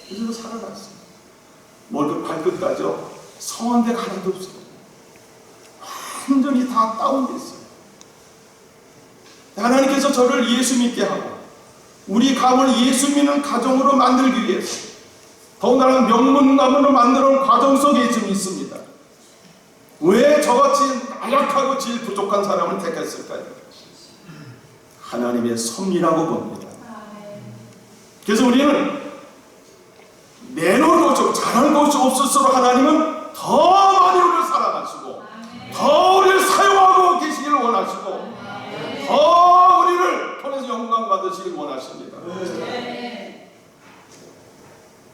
Speaker 2: 그래서 살아났어요. 머리부터 발끝까지요. 성한 데가 하나도 없어요. 완전히 다 다운됐어요. 하나님께서 저를 예수 믿게 하고 우리 가문을 예수 믿는 가정으로 만들기 위해서 더군다나 명문 가문으로 만드는 과정 속에 좀 있습니다. 왜 저같이 나약하고 질 부족한 사람을 택했을까요? 하나님의 섭리라고 봅니다. 그래서 우리는 내놓을 것이 잘할 것이 없을수록 하나님은 더 많이 우리를 사랑하시고 더 우리를 사용하고 계시기를 원하시고 더 우리를 통해서 영광 받으시길 원하십니다.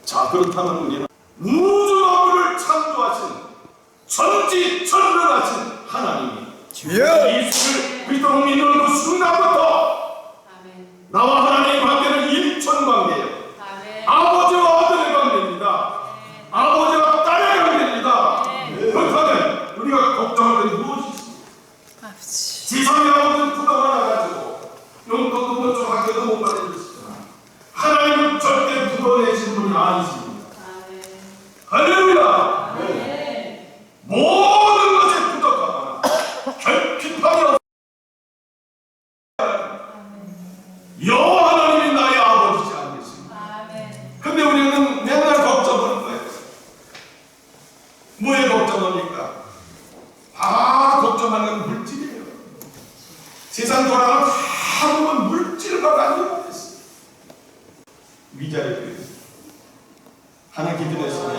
Speaker 2: 자, 그렇다면 우리는 우주 만물을 창조하신 전지전능하신 하나님이 예수를 믿음 믿는 그 순간부터 나와 하나님의 관계는 일천관계예요. 아버지와 아들의 관계입니다. 아버지와 딸의 관계입니다. 그렇다면 우리가 걱정할 것이 무엇이 있습니까? 지상의 아버지는 부담 하나가지고 용돈도 못 주고 학교도 못 받아주시지만 하나님은 절대 부도내신 분이 아니십니다. 할렐루야. 모든 것에 부족하거나 결핍함이 없 여호와 하나님이 나의 아버지지 않겠습니까? 근데 우리는 맨날 걱정하는 거예요. 뭐에 걱정합니까? 다 걱정하는 물질이에요. 세상 돌아가면 다 보면 물질과 관계가 있어요. 위자료 하나 기도했습니다.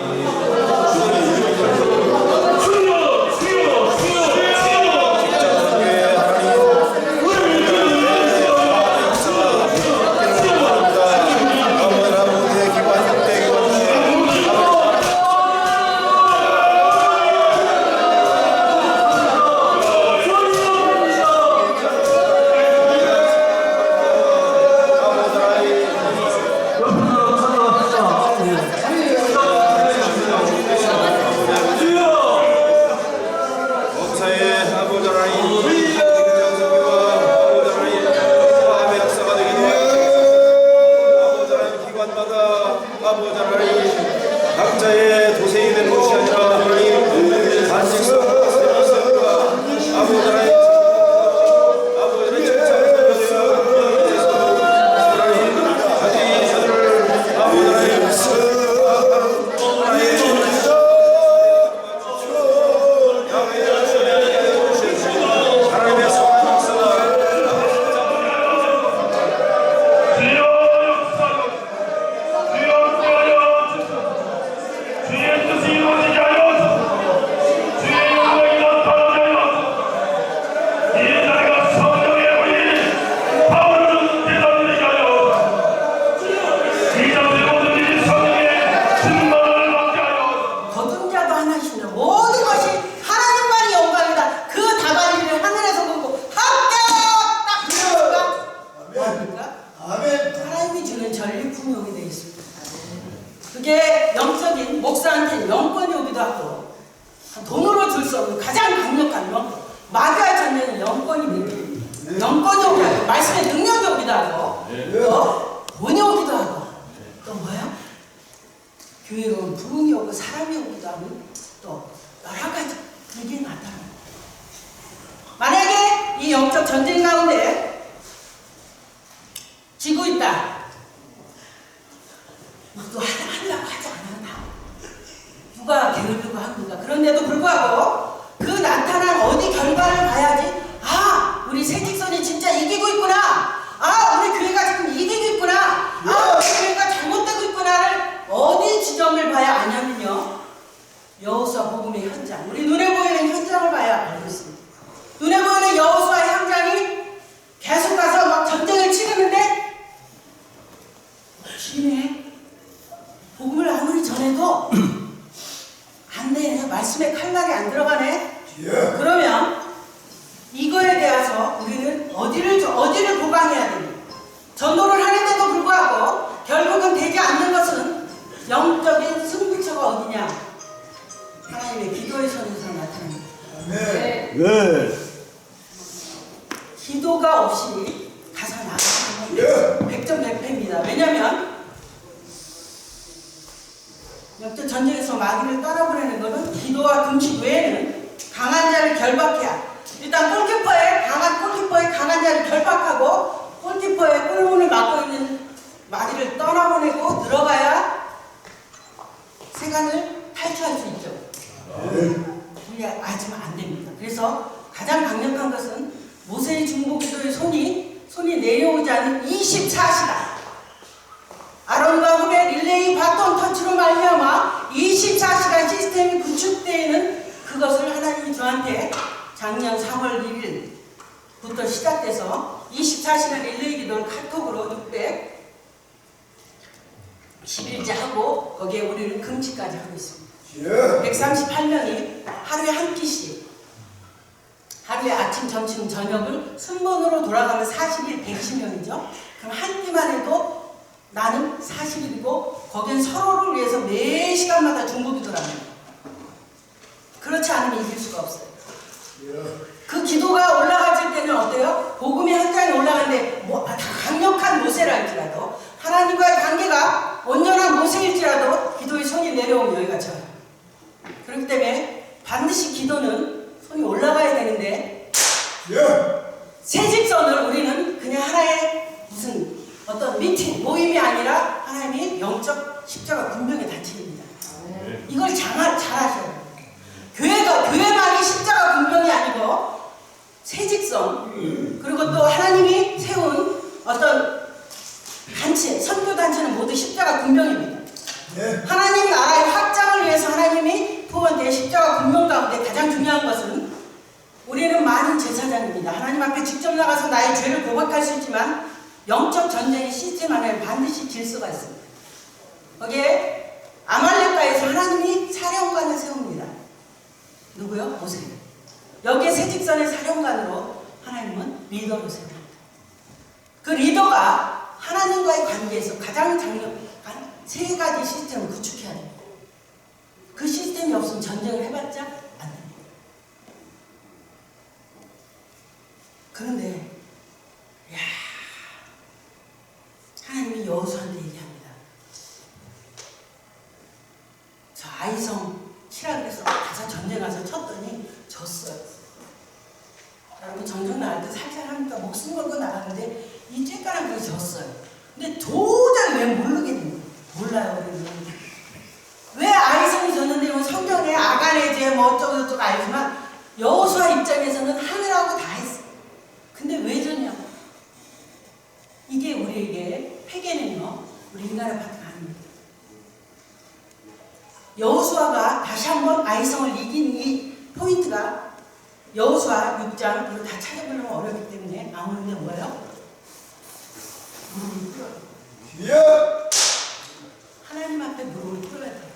Speaker 3: 각자의 도생이 된 것이 아니라 하나님 단식성 하나님
Speaker 10: 마귀와 전쟁은 영권입니다. 영권이 오기도 하고 말씀의 능력이 오기도 하고 또 돈이 오기도 하고 또 뭐야? 교회로 오면 부흥이 오고 사람이 오기도 하고 또 여러 가지 그게 나타납니다. 만약에 이 영적 전쟁 가운데 지고 있다. 또 하려고 하지 않았나? 누가 게으르고 합니까? 그런데도 불구하고 그 나타난 어디 결과를 봐야지 아 우리 새직선이 진짜 이기고 있구나. 아 우리 교회가 지금 이기고 있구나. 아 우리 교회가 잘못되고 있구나를 어디 지점을 봐야 아냐면요. 여호수아 복음의 현장. 우리 눈에 보이는 현장을 봐야 알고 있습니다. 눈에 보이는 여호수아의 현장이 계속 가서 막 전쟁을 치르는데 주님의 복음을 아무리 전해도 안 되네. 말씀에 칼날이 안 들어가네. 그러면 이거에 대해서 우리는 어디를 보강해야 됩니까? 전도를 하는데도 불구하고 결국은 되지 않는 것은 영적인 승부처가 어디냐? 하나님의 기도의 선에서 나타납니다.
Speaker 1: 네.
Speaker 10: 기도가 없이 가서 나가는 건 100점 100패입니다. 왜냐하면 역대 전쟁에서 마귀를 떠나보내는 것은 기도와 금식 외에는 강한 자를 결박해야 일단 강한 골키퍼의 강한 자를 결박하고 골키퍼의 골문을 막고 있는 마귀를 떠나보내고 들어가야 세간을 탈취할 수 있죠. 그게 아지면 안 됩니다. 그래서 가장 강력한 것은 모세의 중보기도의 손이 내려오지 않은 24시간 아론과 홈의 릴레이 바톤 터치로 말미암아 24시간 시스템이 구축되는 그것을 하나님이 저한테 작년 3월 1일부터 시작돼서 24시간 릴레이 기도를 카톡으로 611째 하고 거기에 우리는 금식까지 하고 있습니다. 138명이 하루에 한 끼씩 하루에 아침, 점심, 저녁을 순번으로 돌아가면 40일 120명이죠. 그럼 한 끼만 해도 나는 40일이고 거긴 서로를 위해서 매 시간마다 중보기도를 합니다. 그렇지 않으면 이길 수가 없어요. 그 기도가 올라갈 때는 어때요? 복음의 현장에 올라가는데 강력한 모세라 할지라도 하나님과의 관계가 온전한 모세일지라도 기도의 손이 내려오면 여기가 져요. 그렇기 때문에 반드시 기도는 손이 올라가야 되는데 새직선을 우리는 그냥 하나의 무슨 어떤 미팅, 모임이 아니라 하나님이 영적 십자가 군병의 단체입니다. 이걸 잘 하셔야 돼요. 교회만이 십자가 군병이 아니고 새직선 그리고 또 하나님이 세운 어떤 단체, 선교단체는 모두 십자가 군병입니다. 하나님 나라의 확장을 위해서 하나님이 부모한테 십자가 군병 가운데 가장 중요한 것은 우리는 많은 제사장입니다. 하나님 앞에 직접 나가서 나의 죄를 고백할 수 있지만 영적 전쟁의 시스템 안에 반드시 질서가 있습니다. 거기에 아말렉과에서 하나님이 사령관을 세웁니다. 누구요? 모세. 여기에 새직선의 사령관으로 하나님은 리더를 세웁니다. 그 리더가 하나님과의 관계에서 가장 강력한 세 가지 시스템을 구축해야 됩니다. 그 시스템이 없으면 전쟁을 해봤자 안 됩니다. 그런데 하나님이 여호수아한테 얘기합니다. 저 아이성 치라 그래서 가서 전쟁 가서 쳤더니 졌어요. 여러분 전쟁 나갈 때 살살 하니까 목숨 걸고 나가는데 이 쬐까란 거에 졌어요. 근데 도저히 왜 모르겠는 거예요. 몰라요. 우리는. 왜 아이성이 졌는데 이건 성경에 아간의 죄 뭐 어쩌고저쩌고 알지만 여호수아 입장에서는 하느라고 다 했어요. 근데 왜 졌냐고. 이게 우리에게 회개는요. 우리 인간의 파트가 아닙니다. 여호수아가 다시 한번 아이성을 이긴 이 포인트가 여호수아 6장 이거 다 찾아보려면 어렵기 때문에 나오는데 뭐예요? 무릎을 꿇어요. 하나님 앞에 무릎을 꿇어야 돼요.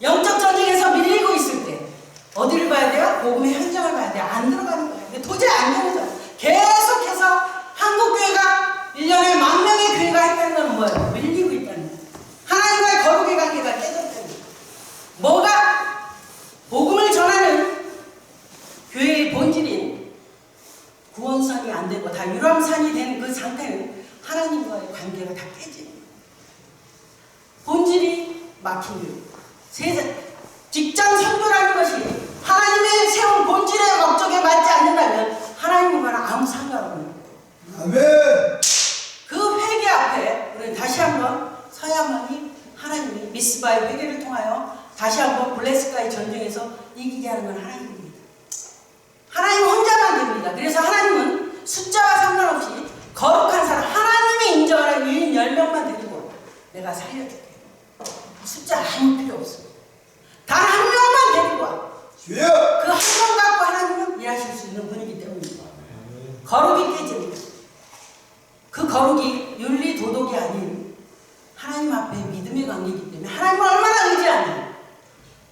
Speaker 10: 영적 전쟁에서 밀리고 있을 때 어디를 봐야 돼요? 복음의 현장을 봐야 돼요. 안 들어가는 거예요. 도저히 안 되는 거예요. 계속해서 한국교회가 1년에 10,000명의 교회가 했다는 건 뭐예요? 밀리고 있다는 거예요. 하나님과의 거룩의 관계가 깨졌다는 거예요. 뭐가 복음을 전하는 교회의 본질인 구원선이 안 되고 다 유람선이 된 그 상태는 하나님과의 관계가 다 깨집니다. 본질이 막힌 세상 직장 선교라는 것이 하나님의 세운 본질의 목적에 맞지 않는다면 하나님과는 아무 상관없는 거예요.
Speaker 3: 아멘.
Speaker 10: 그 회개 앞에 우리 다시 한번 서야만이 하나님이 미스바의 회개를 통하여 다시 한번 블레스가의 전쟁에서 이기게 하는 건 하나님입니다. 하나님 혼자만 됩니다. 그래서 하나님은 숫자와 상관없이 거룩한 사람, 하나님이 인정하는 유인 10명만 데리고 내가 살려줄게. 숫자 아무 필요 없습니다. 단 한 명만 데리고 와.
Speaker 3: 주여.
Speaker 10: 그 한 명 갖고 하나님은 일하실 수 있는 분이기 때문입니다. 거룩이 깨집니다. 그 거룩이 윤리 도덕이 아닌 하나님 앞에 믿음의 관계이기 때문에 하나님을 얼마나 의지하냐.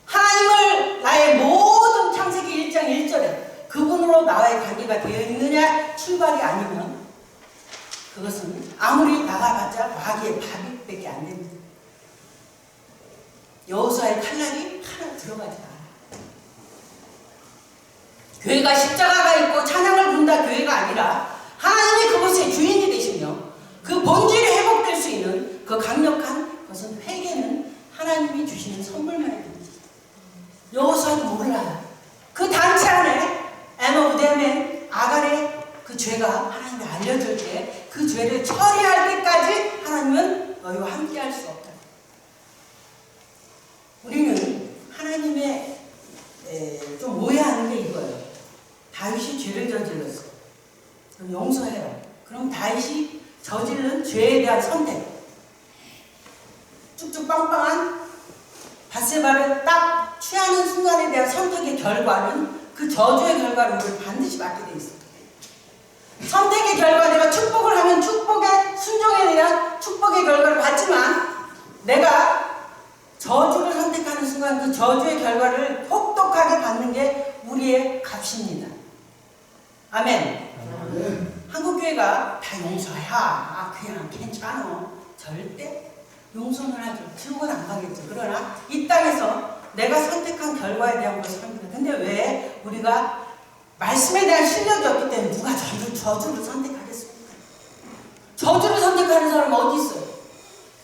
Speaker 10: 하나님을 나의 모든 창세기 1장 1절에 그분으로 나와의 관계가 되어 있느냐 출발이 아니면 그것은 아무리 나가봤자 마귀의 바비밖에 안 됩니다. 여호수아의 칼날이 하나 들어가지 않아요. 교회가 십자가가 있고 찬양을 부른다 교회가 아니라 하나님이 그곳의 주인이 되시며 그 본질이 회복될 수 있는 그 강력한 것은 회개는 하나님이 주시는 선물만이 됩니다. 여호수아는 몰라요. 그 단체 안에 에노브데멘 아간의 그 죄가 하나님이 알려줄 때 그 죄를 처리할 때까지 하나님은 너희와 함께 할 수 없다. 우리는 하나님의 좀 오해하는 게 이거예요. 다윗이 죄를 저질렀어. 그럼 용서해요. 그럼 다윗이 저지른 죄에 대한 선택. 쭉쭉 빵빵한 밧세바를 딱 취하는 순간에 대한 선택의 결과는 그 저주의 결과를 우리를 반드시 받게 돼 있어요. 선택의 결과 내가 축복을 하면 축복의 순종에 대한 축복의 결과를 받지만 내가 저주를 선택하는 순간 그 저주의 결과를 혹독하게 받는 게 우리의 값입니다. 아멘. 한국교회가 다 용서야. 그냥 괜찮아. 절대 용서는 하죠. 지옥은 안 가겠죠. 그러나 이 땅에서 내가 선택한 결과에 대한 것을 합니다. 근데 왜 우리가 말씀에 대한 실력이 없기 때문에 누가 저주를 선택하겠습니까? 저주를 선택하는 사람은 어디 있어요?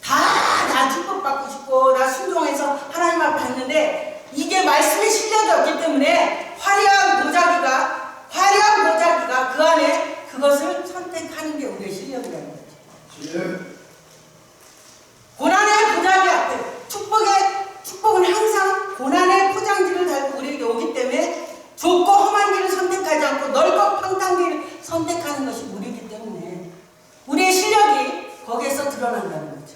Speaker 10: 나 축복받고 싶고 나 순종해서 하나님 앞에 했는데 이게 말씀의 실력이 없기 때문에 화려한 보자기가 그 안에 그것을 선택하는 게 우리의 실력이라는 거죠. 고난의 보자기 앞에 축복은 항상 고난의 포장지를 달고 우리에게 오기 때문에 좁고 험한 길을 선택하지 않고 넓고 평탄 길을 선택하는 것이 우리이기 때문에 우리의 실력이 거기에서 드러난다는 거죠.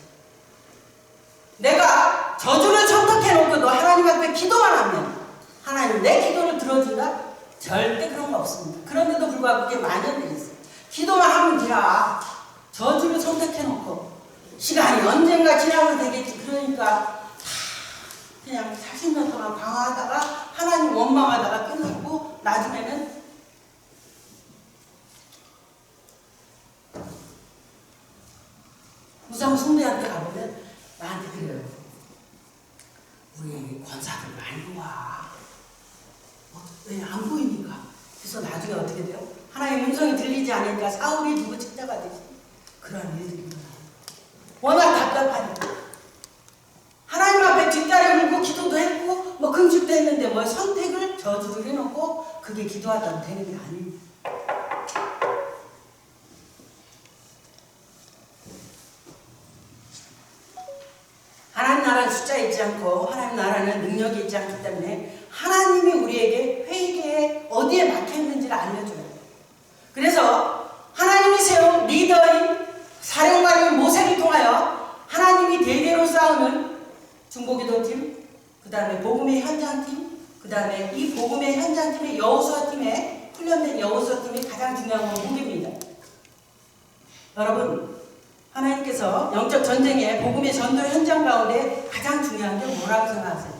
Speaker 10: 내가 저주를 선택해놓고도 하나님 앞에 기도만 하면 하나님 내 기도를 들어준다? 절대 그런 거 없습니다. 그런데도 불구하고 그게 만연되어 있어요. 기도만 하면 돼야 저주를 선택해놓고 시간이 언젠가 지나면 되겠지. 그러니까 그냥 40년 동안 방황하다가 하나님 원망하다가 끝나고 나중에는 우상 숭배한테 가보면 나한테 그래요. 우리 권사들 많이 와. 왜 안 보이니까. 그래서 나중에 어떻게 돼요? 하나님의 음성이 들리지 않으니까 사울이 누구 책자가 되지. 그런 일들이 일어나요. 워낙 답답하니까. 하나님 앞에 뒷다리 물고 기도도 했고 뭐 금식도 했는데 뭐 선택을 저주를 해놓고 그게 기도하다면 되는 게 아닙니다. 하나님 나라는 숫자에 있지 않고 하나님 나라는 능력이 있지 않기 때문에 하나님이 우리에게 회개에 어디에 막혀있는지를 알려줘요. 그래서 하나님이 세운 리더인 사령관인 모세를 통하여 하나님이 대대로 쌓으는 중보기도팀, 그 다음에 복음의 현장팀, 그 다음에 이 복음의 현장팀의 여호수아팀에 훈련된 여호수아팀이 가장 중요한 건 무기입니다. 여러분, 하나님께서 영적 전쟁의 복음의 전도 현장 가운데 가장 중요한 게 뭐라고 생각하세요?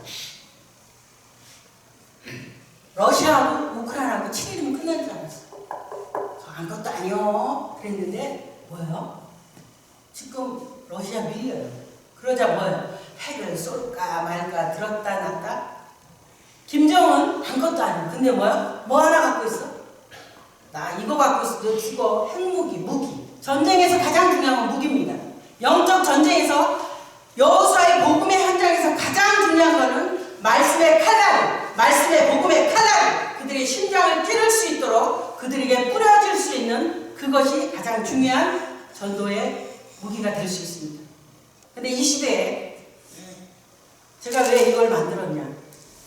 Speaker 10: 러시아하고 우크라이나하고 7일이면 끝날 줄 알았어요. 아무것도 아니요 그랬는데 뭐예요? 지금 러시아 밀려요. 그러자 뭐예요? 핵을 쏠까 말까 들었다 놨다. 김정은 아무것도 아니에요. 근데 뭐야? 뭐 하나 갖고 있어? 나 이거 갖고 있을 그 주거, 핵무기, 무기. 전쟁에서 가장 중요한 건 무기입니다. 영적 전쟁에서 여호수아의 복음의 현장에서 가장 중요한 것은 말씀의 칼날, 말씀의 복음의 칼날, 그들의 심장을 찌를 수 있도록 그들에게 뿌려질 수 있는 그것이 가장 중요한 전도의 무기가 될 수 있습니다. 근데 이 시대에 제가 왜 이걸 만들었냐?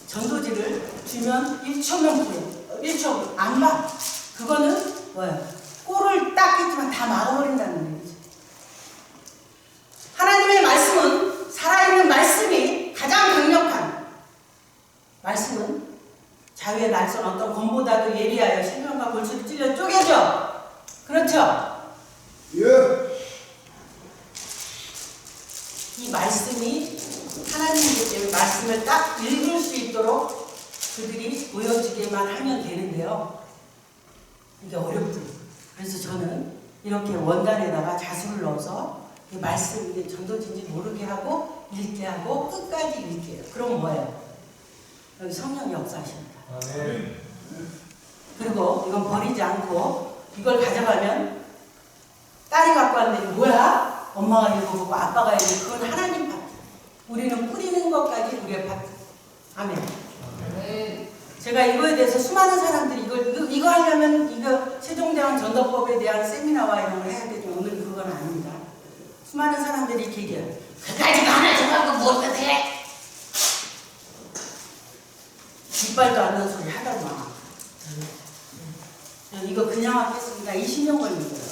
Speaker 10: 전도지를 주면 1초면 뿌려. 1초 안 봐. 그거는 뭐야? 꼴을 딱 했지만 다 막아버린다는 얘기죠. 하나님의 말씀은, 살아있는 말씀이 가장 강력한 말씀은 자유의 날선 어떤 검보다도 예리하여 생명과 골수를 찔러 쪼개져. 그렇죠?
Speaker 3: 예.
Speaker 10: 이 말씀이 하나님이기 때문에 말씀을 딱 읽을 수 있도록 그들이 보여지게만 하면 되는데요. 이게 어렵더라고요. 그래서 저는 이렇게 원단에다가 자수를 넣어서 이 말씀이 전도진지 모르게 하고 읽게 하고 끝까지 읽게요. 그럼 뭐예요? 여기 성령이 역사하십니다. 그리고 이건 버리지 않고 이걸 가져가면 딸이 갖고 왔는데 이거 뭐야? 엄마가 읽어보고 아빠가 읽고 그건 하나님 밭. 우리는 뿌리는 것까지 우리의 밭. 아멘. 제가 이거에 대해서 수많은 사람들이 이거 하려면 이거 세종대왕 전도법에 대한 세미나와 이런 걸 해야 되죠. 오늘 그건 아닙니다. 수많은 사람들이 이렇게 얘기해요. 그까지가 하나 정하고 뭘 해? 이빨도 안 나는 소리 하다가 이거 그냥 하겠습니다. 20년 걸린 거예요.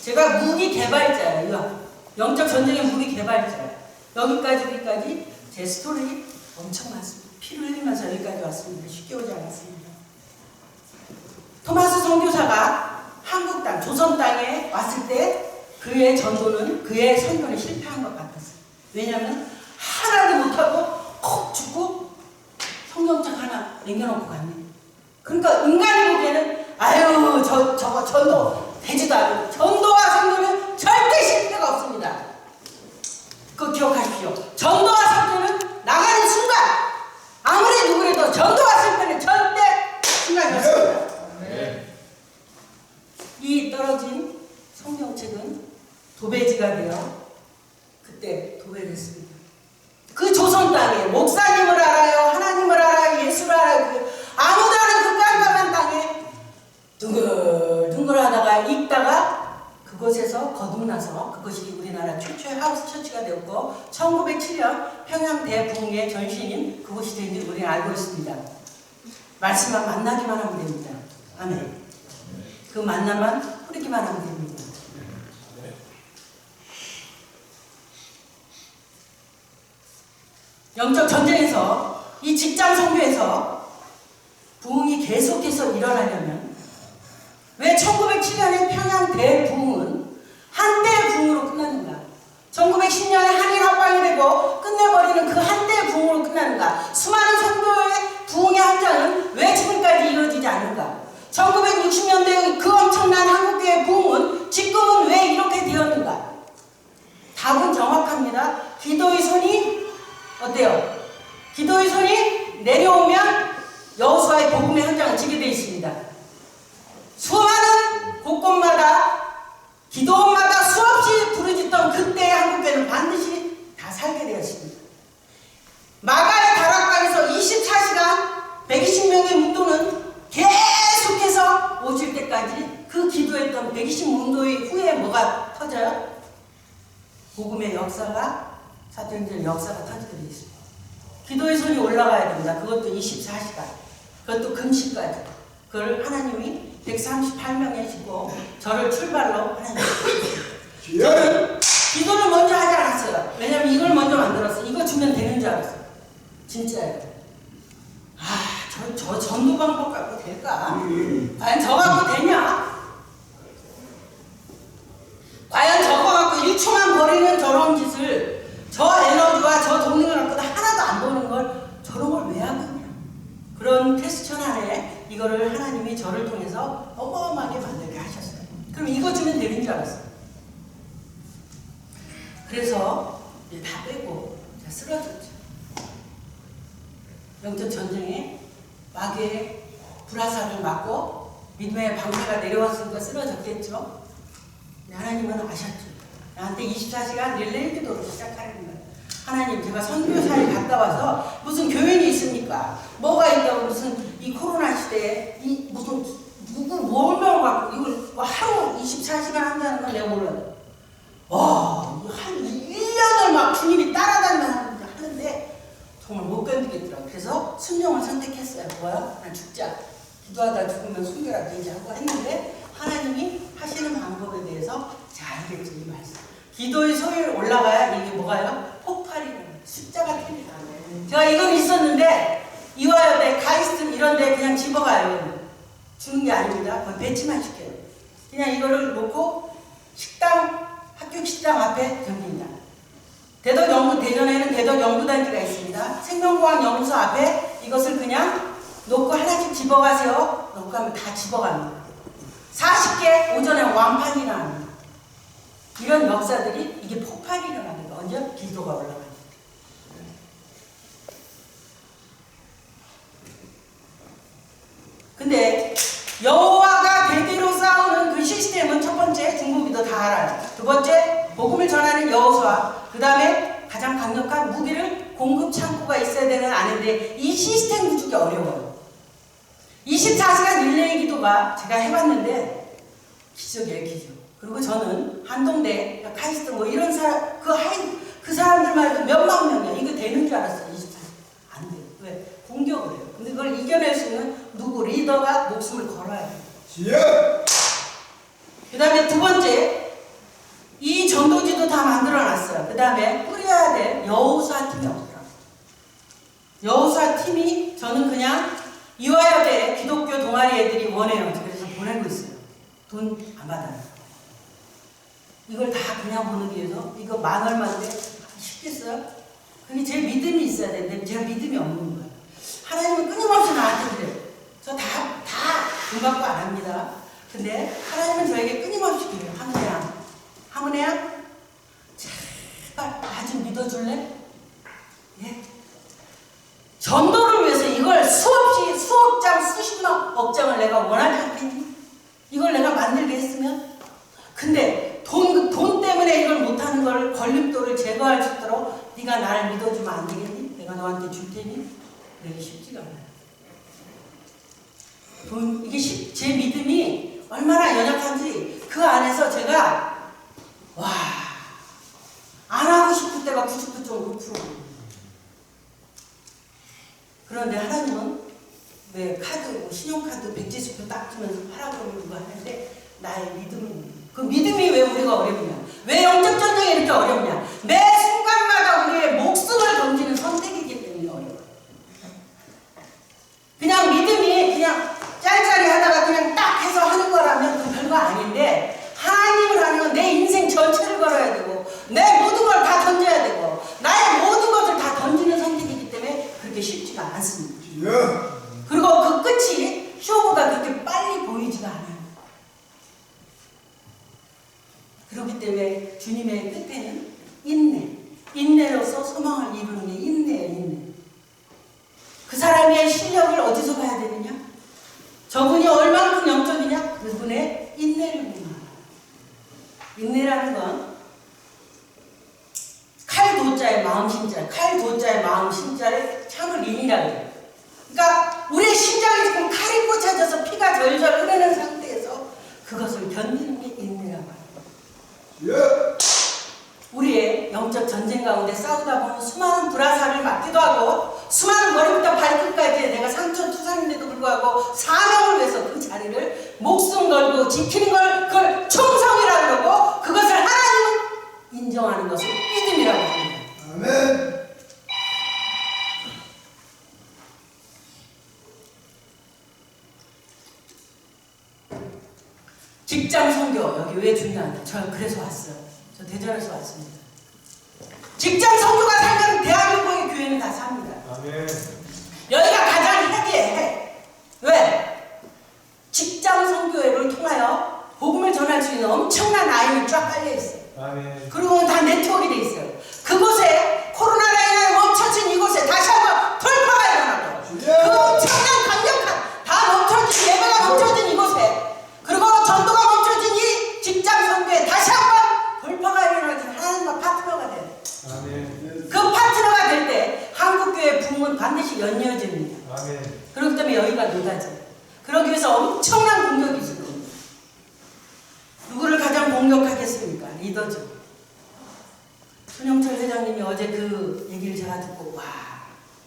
Speaker 10: 제가 무기 개발자예요. 이거 영적 전쟁의 무기 개발자예요. 여기까지 제 스토리 엄청 많습니다. 피를 흘리면서 여기까지 왔습니다. 쉽게 오지 않았습니다. 토마스 선교사가 한국 땅, 조선 땅에 왔을 때 그의 전도는, 그의 선교는 실패한 것 같았어요. 왜냐하면 하나도 못하고 콕 죽고 성경책 하나 남겨놓고 갔네. 그러니까 인간이 보기에는 아유 저거 전도 되지도 않아요. 전도와 선교는 절대 실패가 없습니다. 그거 기억하십시오. 전도와 선교는 나가는 순간 아무리 누구래도 전도와 실패는 절대 순간이 없습니다. 이 떨어진 성경책은 도배지가 되어 그때 도배를 했습니다. 그 조선 땅에 목사님을 알아요, 하나님을 알아요, 예수를 알아요. 아무도 아는 그 깜깜한 땅에 둥글둥글하다가 읽다가 그곳에서 거듭나서 그것이 우리나라 최초의 하우스 처치가 되었고 1907년 평양 대붕의 전신인 그곳이 된지 우리는 알고 있습니다. 말씀만 만나기만 하면 됩니다. 아멘. 그 만남만 뿌리기만 하면 됩니다. 영적 전쟁에서 이 직장 선교에서 부흥이 계속해서 일어나려면 왜 1907년에 평양 대부흥은 한대의 부흥으로 끝났는가? 1910년에 한일 합방이 되고 끝내버리는 그 한대의 부흥으로 끝났는가? 수많은 선교의 부흥의 현장은 왜 지금까지 이루어지지 않는가? 1960년대의 그 엄청난 한국교회 부흥은 지금은 왜 이렇게 되었는가? 답은 정확합니다. 기도의 손이 어때요? 기도의 손이 내려오면 여호수아의 복음의 현장을 지게 되어 있습니다. 수많은 곳곳마다 기도원마다 수없이 부르짖던 그때의 한국교회는 반드시 다 살게 되었습니다. 마가의 다락방에서 24시간 120명의 문도는 계속해서 오실 때까지 그 기도했던 120문도의 후에 뭐가 터져요? 복음의 역사가 사도행전 역사가 터지게 되어 있습니다. 기도의 손이 올라가야 됩니다. 그것도 24시간. 그것도 금식까지. 그걸 하나님이 138명에 주고 저를 출발로 하나님이 저는 기도를 먼저 하지 않았어요. 왜냐면 이걸 먼저 만들었어요. 이거 주면 되는 줄 알았어요. 진짜예요. 저 전도 방법 갖고 될까? 과연 저 갖고 되냐? 과연 저거 갖고 1초만 버리는 저런 짓을 저 에너지와 저 동력을 갖고도 하나도 안 보는 걸 저런 걸 왜 하느냐? 그런 퀘스천 안에 이거를 하나님이 저를 통해서 어마어마하게 만들게 하셨어요. 그럼 이거 주면 되는 줄 알았어요. 그래서 이제 다 빼고 제가 쓰러졌죠. 영적 전쟁에 마귀의 불화살을 맞고 믿음의 방패가 내려왔으니까 쓰러졌겠죠. 하나님은 아셨죠. 나한테 24시간 릴레이 기도로 시작하는 거예요. 하나님, 제가 선교사를 갔다 와서 무슨 교회이 있습니까? 뭐가 있다고 무슨 이 코로나 시대에 이 무슨 누구 뭘만 갖고 이걸 뭐 하루 24시간 한다는 건 내가 몰라요. 와, 한 1년을 막 주님이 따라다니면서 하는데 정말 못 견디겠더라고요. 그래서 순종을 선택했어요. 뭐야? 난 죽자. 기도하다 죽으면 순교라 되지 하고 했는데 하나님이 하시는 방법에 대해서 잘 알겠죠, 이 말씀. 기도의 소율 올라가야 이게 뭐가요? 폭발이라는 숫자가 틀리다. 제가 이건 있었는데 이화여대, 카이스트 이런 데 그냥 집어가요. 주는 게 아닙니다. 그건 배치만 시켜요. 그냥 이거를 놓고 식당, 학교 식당 앞에 던집니다. 대덕연구, 대전에는 대덕연구단지가 있습니다. 생명공학연구소 앞에 이것을 그냥 놓고 하나씩 집어가세요. 놓고 하면 다 집어갑니다. 40개 오전에 완판이 일어납니다. 이런 역사들이 이게 폭발이 일어나는 거 언제? 기도가 올라가요. 근데 여호와가 대대로 싸우는 그 시스템은 첫 번째 중국이도 다 알아요. 두 번째 복음을 전하는 여호수아. 그 다음에 가장 강력한 무기를 공급 창구가 있어야 되는 아는데 이 시스템 구축이 어려워요. 24시간 릴레이 기도가 제가 해봤는데 기적이에요, 기적. 그리고 저는 한동대, 카이스트 뭐 이런 사람 그 사람들 말도 몇만 명이야. 이거 되는 줄 알았어요. 24시간 안 돼요. 왜? 공격을 해요. 근데 그걸 이겨낼 수 있는 누구 리더가 목숨을 걸어야 돼요. 그 다음에 두 번째 이 전도지도 다 만들어놨어요. 그 다음에 뿌려야 될 여호수아 팀이 없더라고요. 여호수아 팀이 저는 그냥 이화여대 기독교 동아리 애들이 원해요. 그래서 보내고 있어요. 돈 안 받아요. 이걸 다 그냥 보내기 위해서 이거 만 얼마인데 쉽겠어요? 그게 제 믿음이 있어야 되는데 제가 믿음이 없는 거예요. 하나님은 끊임없이 나한테 그래요. 저 다 돈 받고 안 합니다. 근데 하나님은 저에게 끊임없이 그래요. 하모네야 제발 나 좀 믿어줄래? 예? 전도를 위해서 이걸 수억 장, 수십억 장을 내가 원하지 않겠니? 이걸 내가 만들게 했으면? 근데 돈 때문에 이걸 못하는 걸 걸림돌을 제거할 수 있도록 네가 나를 믿어주면 안 되겠니? 내가 너한테 줄 테니? 그게 쉽지가 않아요. 제 믿음이 얼마나 연약한지 그 안에서 제가 안 하고 싶을 때가 99.9%. 그런데 하나님은 왜 신용카드 170표 딱 주면서 하라고 그러고 하는데 나의 믿음은 그 믿음이 왜 우리가 어렵냐? 왜 영적 전쟁이 이렇게 어렵냐? 매 순간마다 우리의 목숨을 던지는 선택이기 때문에 어려워요. 그냥 믿음이 그냥 짤짤이 하다가 그냥 딱 해서 하는 거라면 그 별거 아닌데 하나님을 하는 건 내 인생 전체를 걸어야 되고 내 모든 걸 다 던져야 되고 나의 모든 것을 다 던지는 선택이기 때문에 그렇게 쉽지가 않습니다. 그리고 그 끝이 쇼보다 그렇게 빨리 보이지가 않아요. 그렇기 때문에 주님의 끝에는 인내로서 소망을 이루는 게 인내예요. 인내. 그 사람의 실력을 어디서 봐야 되느냐? 저분이 얼마만큼 영적이냐? 그분의 인내를 보면 인내라는 건 칼도자의 마음 심자, 칼도자의 마음 심자를 참을 인이라고 해요. 그러니까 우리의 심장이 지금 칼이 꽂혀져서 피가 절절 흐르는 상태에서 그것을 견디는 게 인내라고 해요. 우리의 영적 전쟁 가운데 싸우다 보면 수많은 불화살을 맞기도 하고 수많은 머리부터 발끝까지 내가 상처투상인데도 불구하고 사명을 위해서 그 자리를 목숨 걸고 지키는 걸 그걸 충성이라고 그러고 그것을 하나님은 인정하는 것을 믿음이라고 합니다. 아멘. 직장 선교 여기 왜 중요한가? 저 그래서 왔어요. 저 대전에서 왔습니다. 직장 선교가 살면 대한민국의 교회는 다 삽니다. 아멘. 여기가 가장 핵이에요. 왜? 직장 선교회를 통하여 복음을 전할 수 있는 엄청난 아이들이 쫙 깔려 있어요. 아멘. 그리고 다 네트워크가 돼 있어요. 그곳에 코로나로 인해 멈춰진 이곳에 다시 한번 돌파가 일어나고 그 엄청난 강력한 다 멈춰진 예배가 멈춰진 이곳에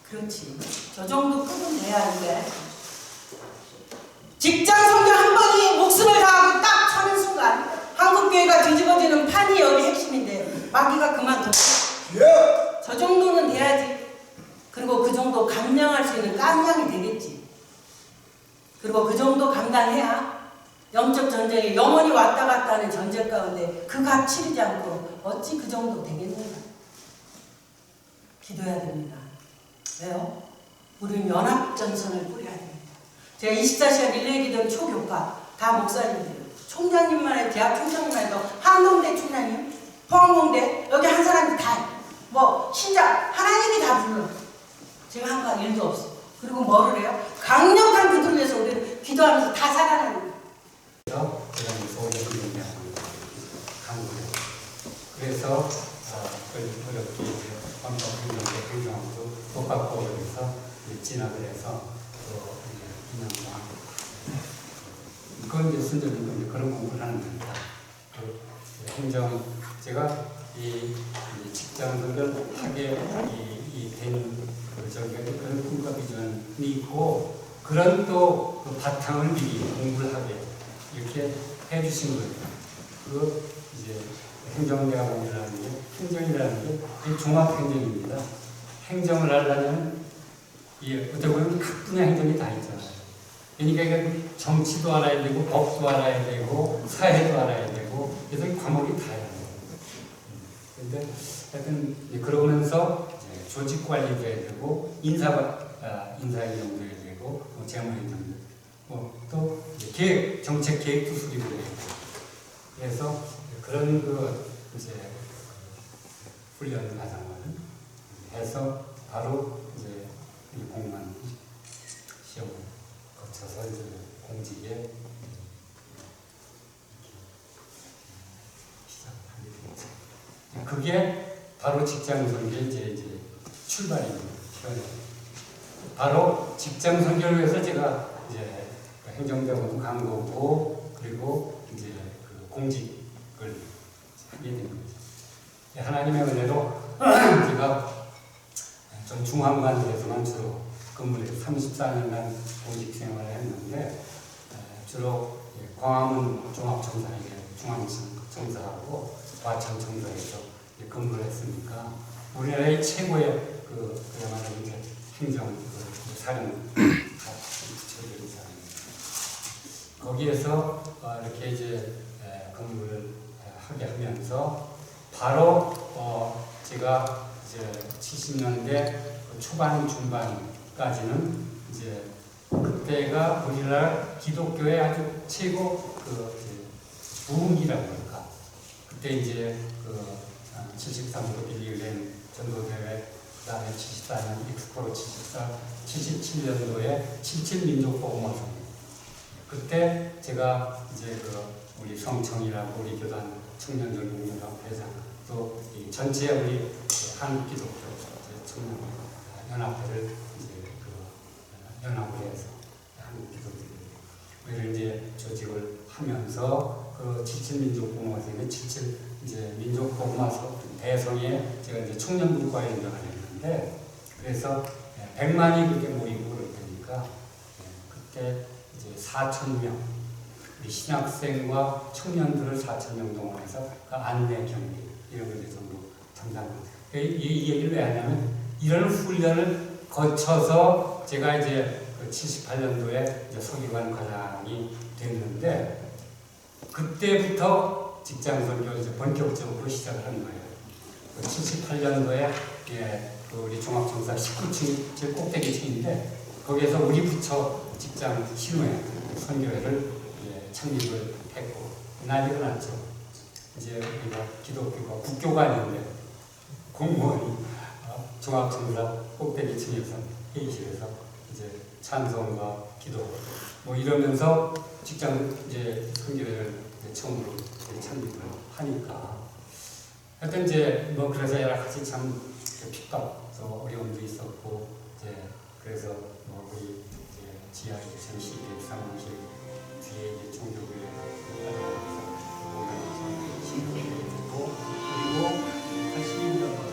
Speaker 10: 그렇지. 저 정도 급은 돼야 이게. 직장 선교 한 번이 목숨을 다하고 딱 서는 순간 한국교회가 뒤집어지는 판이 여기 핵심인데 마귀가 그만둬. 저 정도는 돼야지. 그리고 그 정도 감당할 수 있는 깜냥이 되겠지. 그리고 그 정도 감당해야 영적 전쟁이 영원히 왔다 갔다 하는 전쟁 가운데 그 값 치르지 않고 어찌 그 정도 되겠는가. 기도해야 됩니다. 왜요? 우리는 연합전선을 뿌려야 됩니다. 제가 24시간 릴레이 기도는 초교과 다 목사님들이에요. 총장님만 해도 대학 총장님만 해도 한동대 총장님, 포항공대 여기 한 사람이 다 뭐 신자 하나님이 다 불러. 제가 한 거 일도 없어. 그리고 뭐를 해요? 강력한 그들을 위해서 우리는 기도하면서 다 살아나는 거예요.
Speaker 11: 그래서 어렵게 헌법행정제 행정도 복합법원에서 진학을 해서 또 2년 동안 그건 이제 순전히 이제 그런 공부를 하는 겁니다. 그 행정 제가 이 직장 선거를 하게 된 그런 꿈과 비전이 있고 그런 또 그 바탕을 미리 공부를 하게 이렇게 해주신 거예요. 그 이제 행정대학원이라는 게 행정이라는 게 종합행정입니다. 행정을 하려면 어떻게 보면 각 분야 행정이 다 있잖아요. 그러니까 이게 정치도 알아야 되고 법도 알아야 되고 사회도 알아야 되고 그래서 이 과목이 다양해요. 그런데 하여튼 그러면서 이제 조직관리도 해야 되고 인사행정도 해야 되고 재무행정도 또 계획 정책 계획도 수립을 해야 되고 그래서 그런 이제 훈련 과정을 해서 바로 이제 공무원 시험을 거쳐서 이제 공직에 시작하게 되죠. 그게 바로 직장 선교의 이제 출발입니다. 바로 직장 선교를 위해서 제가 이제 행정대학원도 간 거고 그리고 이제 그 공직을 하게 된 거죠. 하나님의 은혜로 제가 좀 중앙관에서만 주로 근무를 34년간 공직 생활을 했는데 주로 광화문 종합청사에게 중앙청사하고 과천청사에서 근무를 했으니까 우리나라의 최고의 그야말로 이제 행정 사령 부처들이잖아요. 거기에서 이렇게 이제 근무를 하게 하면서 바로 제가 이제 70년대 초반 중반까지는 이제 그때가 우리나라 기독교의 아주 최고 부흥기라고 할까. 그때 이제 73도 빌리그램 전도대회, 그다음에 74년 익스포로 77년도에 77민족복음화성. 그때 제가 이제 우리 성청이라고 우리 교단 청년전공연합 회장 또 전체 우리 한국기독교 청년 연합회를 이제 연합을 해서 한국기독교를 이제 조직을 하면서 77민족복음화성의 77 이제 민족복음화 대성에 제가 이제 청년국가에 연장을 했는데 그래서 100만이 그렇게 모이고 그러니까 그때 이제 4,000명 우리 신학생과 청년들을 4,000명 동원해서 안내 경비 이런 것들 전부 담당합니다. 이 얘기를 왜 하냐면 이런 훈련을 거쳐서 제가 이제 78년도에 이제 서기관 과장이 됐는데 그때부터 직장 선교 이제 본격적으로 시작을 한 거예요. 78년도에 우리 종합청사 19층 제 꼭대기층인데 거기에서 우리 부처 직장 신우회 선교회를 창립을 했고 난리가 났죠. 이제 우리가 기독교가 국교가 아닌데 공무원이 종합청사 꼭대기층에서 회의실에서 이제 찬송과 기도 뭐 이러면서 직장 이제 선교회를 처음으로 창립을 하니까 하여튼 이제 뭐 그래서 여러 가지 참 핍박도 어려움도 있었고 이제 그래서 뭐 우리 이제 지하 2012 사무실 뒤에 이제 종교교회 신교회를 했고 그리고 82년도에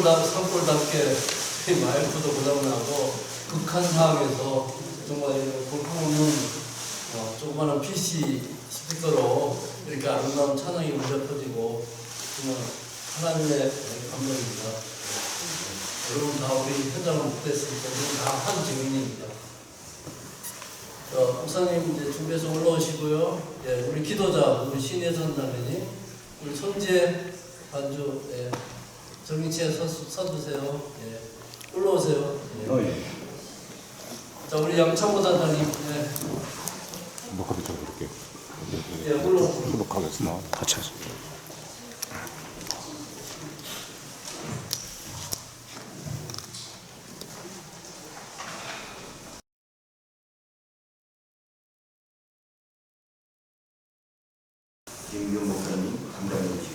Speaker 5: 산골답게 마이크도 고장나고 극한 상황에서 정말 볼품없는 조그마한 PC 스피커로 이렇게 아름다운 찬양이 울려 퍼지고 정말 하나님의 감동입니다. 여러분 다 우리 현장을 목도했으니까 우리 다 한 증인입니다. 목사님 이제 준비해서 올라오시고요. 예, 우리 기도자 우리 신혜선 자매님, 우리 손재 반주 정인치에 서두세요. 예, 올라오세요. 예. 자 우리 양창호 단장님. 예.
Speaker 1: 녹화도 좀 이렇게.
Speaker 5: 예, 올라오세요.
Speaker 1: 녹화하겠습니다. 같이 하죠.
Speaker 3: 김규 목사님 담당해 주시고.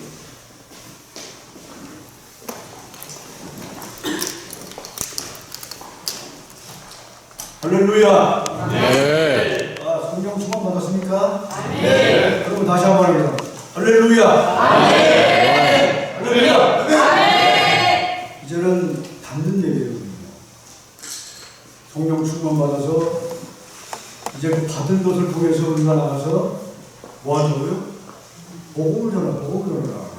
Speaker 2: 할렐루야.
Speaker 1: 네.
Speaker 2: 성령 충만 받았습니까? 네. 그럼 다시 한번 하겠습니다. 할렐루야. 할렐루야. 이제는 닿는 얘기예요. 성령 충만 받아서 이제 그 받은 것을 통해서 우리가 나가서 뭐 하자고요? 복음을 전하라.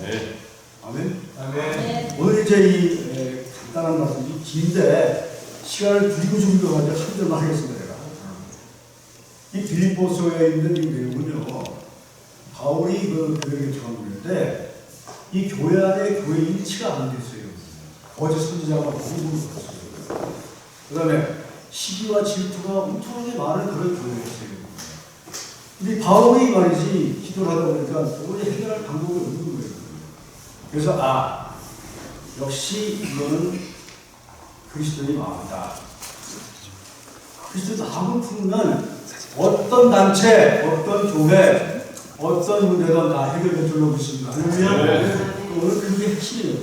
Speaker 1: 네.
Speaker 2: 아멘. 아멘. 오늘 이제 이 간단한 말씀이 긴데 시간을 줄이고 좀 가지고 한 절만 하겠습니다. 제가. 이 빌립보서에 있는 이 내용은요, 바울이 그 교회에 처음인데 이 교회 안에 교회 일치가 안 됐어요. 거짓 선지자가 복음을 받았어요. 그 다음에 시기와 질투가 엄청나게 많은 그런 교회였어요. 근데 바울이 말이지 기도를 하다 보니까 도저히 해결할 방법이 없는 거예요. 그래서 역시 이거는 그리스도의 마음이다. 그리스도의 마음을 풀면 어떤 단체, 어떤 교회, 어떤 문제가 다 해결될 줄로 믿습니다. 할렐루야. 오늘 그게 핵심이에요.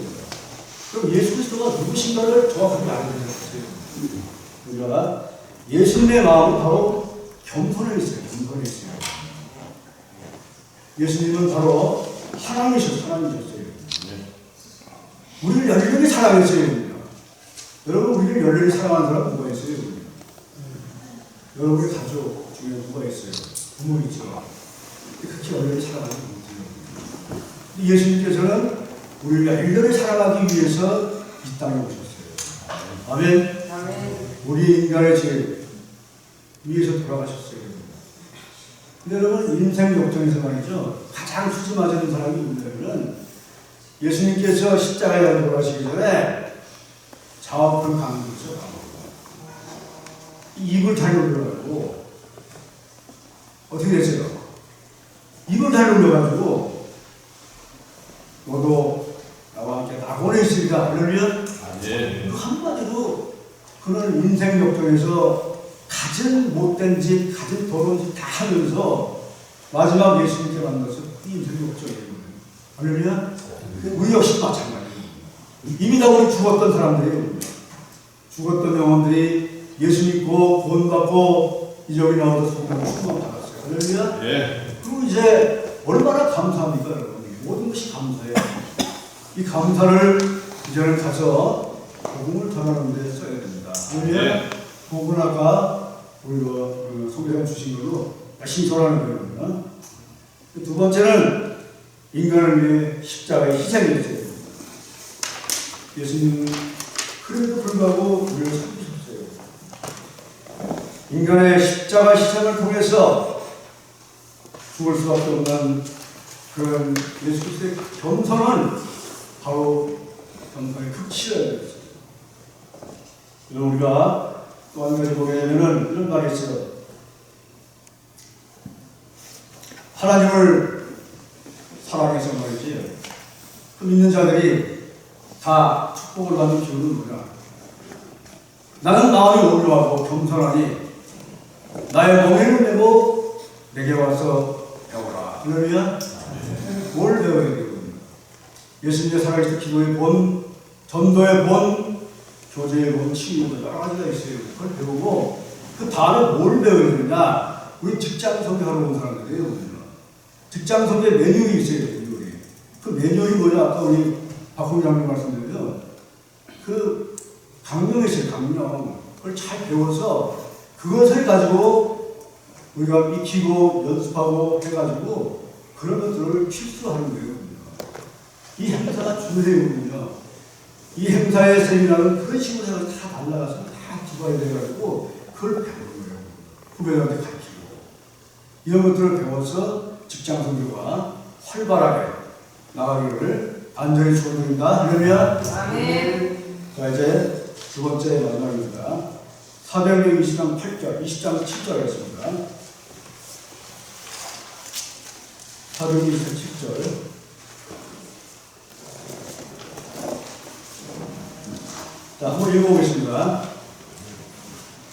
Speaker 2: 그럼 예수 그리스도가 누구신가를 정확하게 알게 되었어요. 우리가 예수님의 마음은 바로 겸손에 있어요. 겸손에 있어요. 예수님은 바로 하나님이셨어요. 우리를 열렬히 사랑했어요. 여러분, 우리를 열렬히 사랑하는 사람 누가 있어요? 여러분의 가족 중에 누가 있어요? 부모 있죠. 그렇게 열렬히 사랑하지 못해요. 예수님께서는 우리를 열렬히 사랑하기 위해서 이 땅에 오셨어요. 아멘. 우리 인간의 죄 위해서 돌아가셨어요. 근데 여러분, 인생 역정에서 말이죠, 가장 수지 맞은 사람이 누구냐면 예수님께서 십자가에 돌아가시기 전에 자업을 강한 거죠. 입을 달려올려가지고 어떻게 됐어요? 입을 달려올려가지고 너도 나와 함께 낙원에 있으리라. 그러면 한마디로 그는 인생 역정에서 가진 못된 짓, 가진 더러운 짓 다 하면서 마지막 예수님께 만나서 인생 역정이에요. 할렐루야. 우리 역시 마찬가지예요. 이미 다 우리 죽었던 사람들이에요. 죽었던 영혼들이 예수 믿고 구원 받고 이제 우리 나와서 성령 충만 받았어요. 할렐루야. 그리고 이제 얼마나 감사합니까, 여러분? 모든 것이 감사해요. 이 감사를 이제는 가서 복음을 전하는 데 써야 됩니다. 할렐루야. 복음은 아까 우리가 소개해 주신 걸로 열심히 전하는 거예요. 두 번째는 인간을 위해 십자가의 희생이 있어요. 예수님은 그래도 불구하고 우리를 살리셨어요. 인간의 십자가 희생을 통해서 죽을 수밖에 없는 그런 예수 그리스도의 겸손은 바로 겸손의 극치여야 되겠어요. 우리가 또 한 가지 보게 되면 이런 말이 있어요. 하나님을 사랑해서 말이지, 그 믿는 자들이 다 축복을 받는 기운은 뭐냐? 나는 마음이 온유하고 겸손하니 나의 멍에를 메고 내게 와서 배워라. 그러면 뭘 배워야 되거든요? 예수님의 살아계신 기도의 본, 전도의 본, 교제의 본, 치유의 여러 가지가 있어요. 그걸 배우고 그 다음에 뭘 배워야 되느냐? 우리 직장 선교하러 온 사람들이에요. 직장 선교의 매뉴얼이 있어요. 매뉴얼이. 그 매뉴얼이 뭐냐? 아까 우리 박홍장님 말씀드렸죠. 그 강령이 있어요. 강령. 그걸 잘 배워서 그것을 가지고 우리가 익히고 연습하고 해가지고 그런 것들을 필수하는 거예요. 이 행사가 중요해요. 이 행사의 세미나는 그런 식으로 해서 다 날라가서 다 기부해야 돼가지고 그걸 배우는 거예요. 후배들한테 가르치고. 이런 것들을 배워서 직장 선교가 활발하게 나가기를 간절히 축원드립니다. 그러면 자 이제 두 번째 마지막입니다. 사도행전 20장 8절, 20장 7절 하겠습니다. 사도행전 20장 7절. 자, 한번 읽어보겠습니다.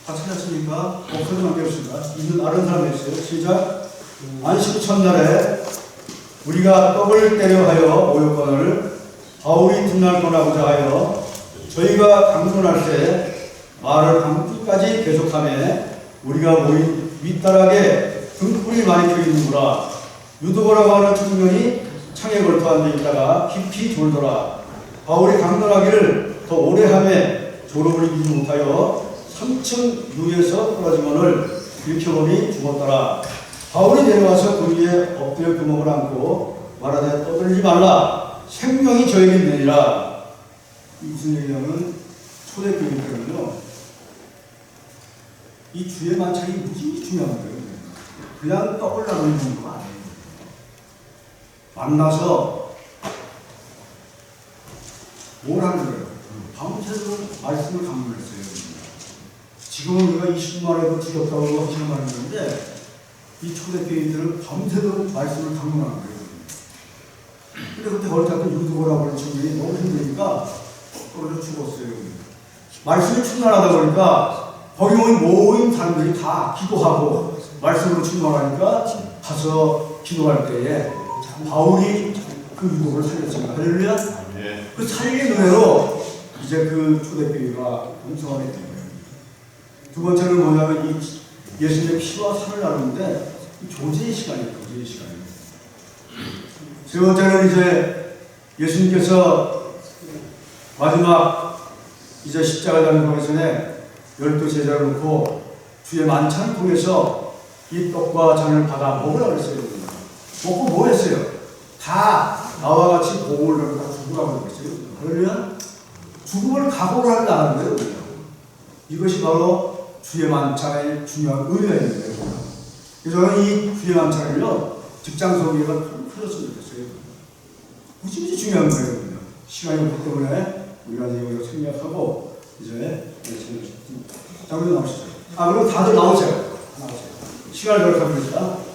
Speaker 2: 다 찾았으니까 목소리 남겨주십니다. 있는 다른 사람이 있어요. 시작. 안식 첫날에 우리가 떡을 때려 하여 모였거늘 바울이 훗날 떠나고자 하여 저희가 강론할 때 말을 강끝까지 계속하며 우리가 모인 윗다락에 등불이 많이 켜 있는구나. 유두보라고 하는 청년이 창에 걸터 앉아 있다가 깊이 졸더라. 바울이 강론하기를 더 오래 하며 졸업을 이기지 못하여 3층 유에서 떨어지거늘 일켜보니 죽었더라. 바울이 내려와서 그 위에 엎드려 구멍을 안고 말하되 떠들지 말라. 생명이 저에게 있느니라. 무슨 얘기냐면 초대교회들은요. 이 주의 만찬이 무지 중요한 거예요. 그냥 떡을 나누는 거 아니에요. 만나서 뭘 하는 거예요? 밤새도록 말씀을 강조했어요. 지금은 우리가 20만 원도 지겹다고 하시는 말이 있는데 이 초대교인들은 밤새도록 말씀을 강론하는 거예요. 근데 그때 거기 갔던 유두고라고 하는 청년이 너무 힘드니까 떨어져 죽었어요. 말씀을 충만하다 보니까 거기 모인 사람들이 다 기도하고 말씀으로 충만하니까 가서 기도할 때에 바울이 그 유독을 살렸습니다. 할렐루야. 그 살린 은혜로 이제 그 초대교회가 번성하게 된 거예요. 두 번째는 뭐냐면 이 예수님의 피와 살을 나누는데 조제의 시간이에요. 조제의 시간이에요. 세 번째는 이제 예수님께서 마지막 이제 십자가 달린 거기 전에 12 제자를 놓고 주의 만찬을 통해서 이 떡과 잔을 받아 먹으라고 했어요. 먹고 뭐 했어요? 다 나와 같이 복을 들고 다 죽으라고 했어요. 그러면 죽음을 각오를 한다는 거예요. 이것이 바로 주의 만찬의 중요한 의미가 있는 거예요. 그래서 저는 이 주의 만찬을요, 직장 소개가 풀었으면 좋겠어요. 무지무지 중요한 거예요. 시간이 없기 때문에 우리가 이제 여기서 생략하고 이제 자, 우리 나오시죠. 그리고 다들 나오세요. 시간을 절약합니다.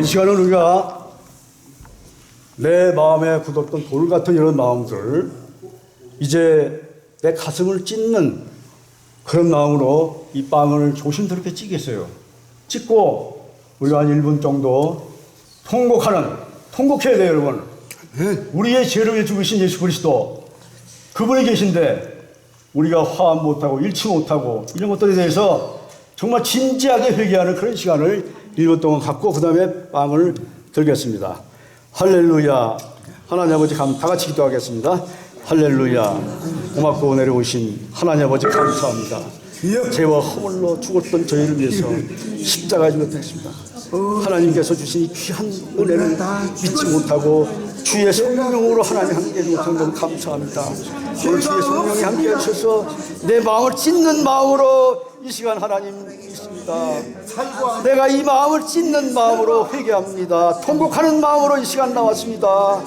Speaker 12: 이 시간은 우리가 내 마음에 굳었던 돌 같은 이런 마음들, 이제 내 가슴을 찢는 그런 마음으로 이 빵을 조심스럽게 찌겠어요. 찢고 우리가 한 1분 정도 통곡해야 돼요, 여러분. 우리의 죄를 위해 죽으신 예수 그리스도, 그분이 계신데 우리가 화합 못하고 일치 못하고 이런 것들에 대해서 정말 진지하게 회개하는 그런 시간을 1분 동안 갖고 그 다음에 빵을 들겠습니다. 할렐루야. 하나님 아버지 다 같이 기도하겠습니다. 할렐루야. 고맙고 은혜로 오신 하나님 아버지 감사합니다. 죄와 허물로 죽었던 저희를 위해서 십자가에 죽었습니다. 하나님께서 주신 이 귀한 은혜를 믿지 못하고 주의 성령으로 하나님 함께 해주셔서 너무 감사합니다. 오늘 주의 성령이 함께 해주셔서 내 마음을 찢는 마음으로 이 시간 하나님 있습니다. 내가 이 마음을 찢는 마음으로 회개합니다. 통곡하는 마음으로 이 시간 나왔습니다.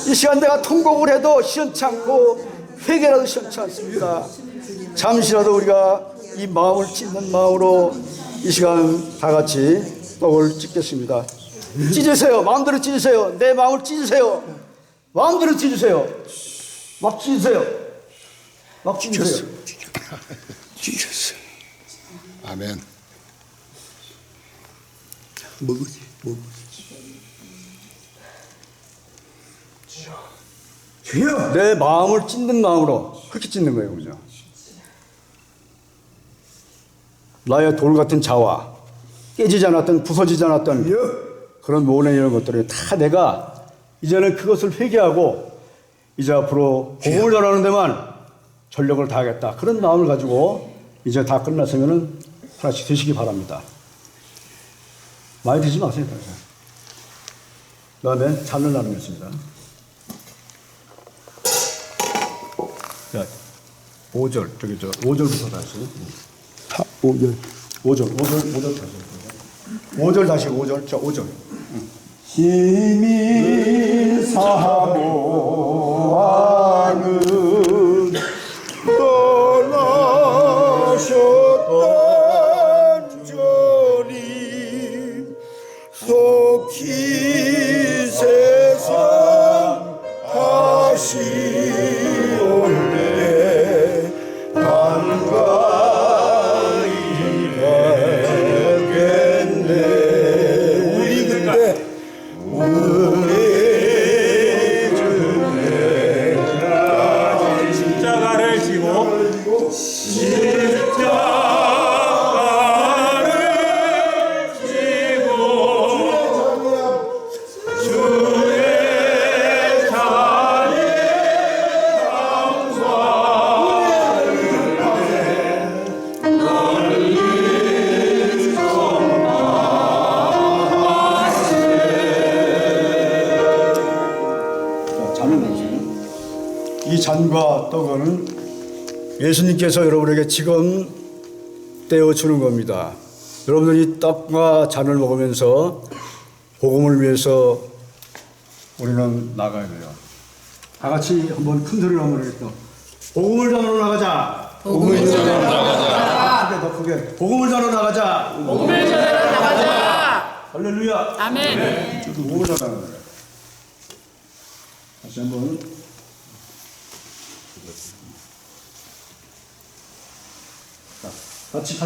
Speaker 12: 이 시간 내가 통곡을 해도 시원치 않고 회개라도 시원치 않습니다. 잠시라도 우리가 이 마음을 찢는 마음으로 이 시간 다 같이 떡을 찢겠습니다. 찢으세요. 마음대로 찢으세요. 내 마음을 찢으세요. 마음대로 찢으세요. 막 찢으세요. 막 찢으세요.
Speaker 1: 찢었어요. 아멘.
Speaker 12: 주여! 내 마음을 찢는 마음으로 그렇게 찢는 거예요, 그죠? 나의 돌 같은 자와 깨지지 않았던, 부서지지 않았던 그런 모든 이런 것들을 다 내가 이제는 그것을 회개하고 이제 앞으로 복음을 전하는 데만 전력을 다하겠다. 그런 마음을 가지고 이제 다 끝났으면은 하나씩 드시기 바랍니다. 많이 드지 마세요. 그 다음에 잔을 나누겠습니다. 자, 5절, 5절부터 다시. 5절 다시 5절. 자, 5절.
Speaker 3: 시민 사모하는 떠나셨던 주님 속히 세상 다시 올때 반가이 뵙겠네. 우리 근데
Speaker 1: 십자가를 지고
Speaker 12: 이 잔과 떡은 예수님께서 여러분에게 지금 떼어주는 겁니다. 여러분들이 떡과 잔을 먹으면서 복음을 위해서 우리는 나가야 돼요. 다 같이 한번 큰 소리로 한번 해야겠다. 복음을 전하러 나가자. 복음을 전하러 나가자. 크게 더 크게. 복음을 전하러 나가자.
Speaker 13: 복음을 전하러 나가자.
Speaker 12: 할렐루야.
Speaker 13: 아멘.
Speaker 12: 복음을 전하러 나가자. 다시 한번. 같이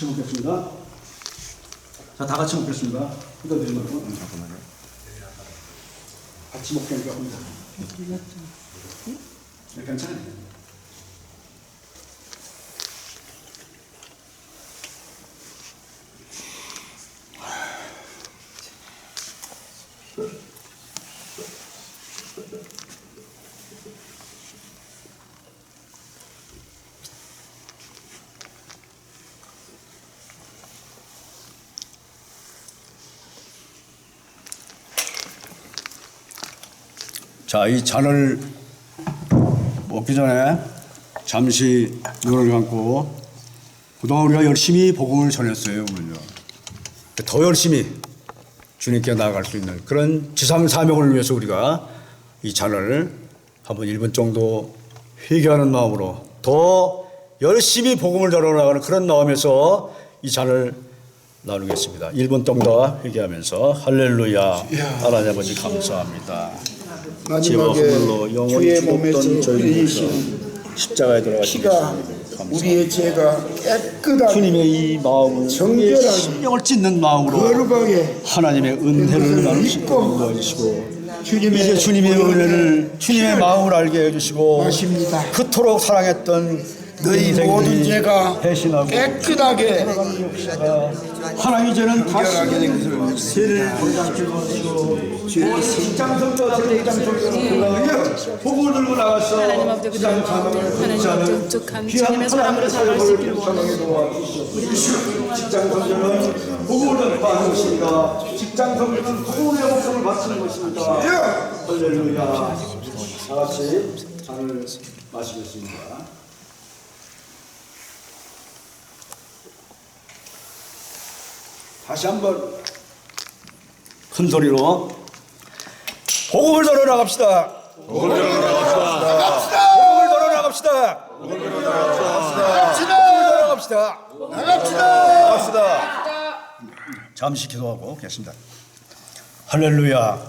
Speaker 12: 먹겠습니다. 자, 다 같이 먹겠습니다. 이거 내지 말고. 잠깐만요. 같이 먹게니까 혼자. 네, 괜찮아요. 자, 이 잔을 먹기 전에 잠시 눈을 감고 그동안 우리가 열심히 복음을 전했어요, 오늘요. 더 열심히 주님께 나아갈 수 있는 그런 지상 사명을 위해서 우리가 이 잔을 한번 1분 정도 회개하는 마음으로 더 열심히 복음을 전하러 나가는 그런 마음에서 이 잔을 나누겠습니다. 1분 동안 회개하면서 할렐루야 하나님 아버지 감사합니다.
Speaker 14: 마지막에 주의 몸에서 흘리신
Speaker 12: 십자가에 돌아가신
Speaker 14: 피가 우리의 죄가 깨끗하게
Speaker 12: 주님의 이 마음을
Speaker 14: 정결하게
Speaker 12: 심령을 찢는 마음으로
Speaker 14: 거룩하게
Speaker 12: 하나님의 은혜를 나누시고 도와주시고 이제 주님의 은혜를 주님의 마음을 알게 해주시고
Speaker 14: 마십니다.
Speaker 12: 그토록 사랑했던
Speaker 14: 너희 모든 죄가
Speaker 12: 배신하고
Speaker 14: 깨끗하게
Speaker 12: 하나님 이제는 다시
Speaker 14: 정결하게 된 것을
Speaker 12: 죄를 돌아가게 하시고 직장선거 제대장선거가 복을 들고 나가서
Speaker 13: 하나님 아버지 그 하나님 아버지 묵직한 주님의 사랑으로 살아갈 수 있기를 원합니다.
Speaker 12: 직장선거는 복을 들고 하는 것입니다. 직장선거는 구원의 목숨을 바치는 것입니다. 할렐루야. 다 같이 잔을 마시겠습니다. 다시 한번 큰 소리로 복음을 전해 나갑시다. 복음을 전해 나갑시다. 복음을 전해 나갑시다. 복음을 전해 나갑시다. 나갑시다. 잠시 기도하고 계십니다. 할렐루야.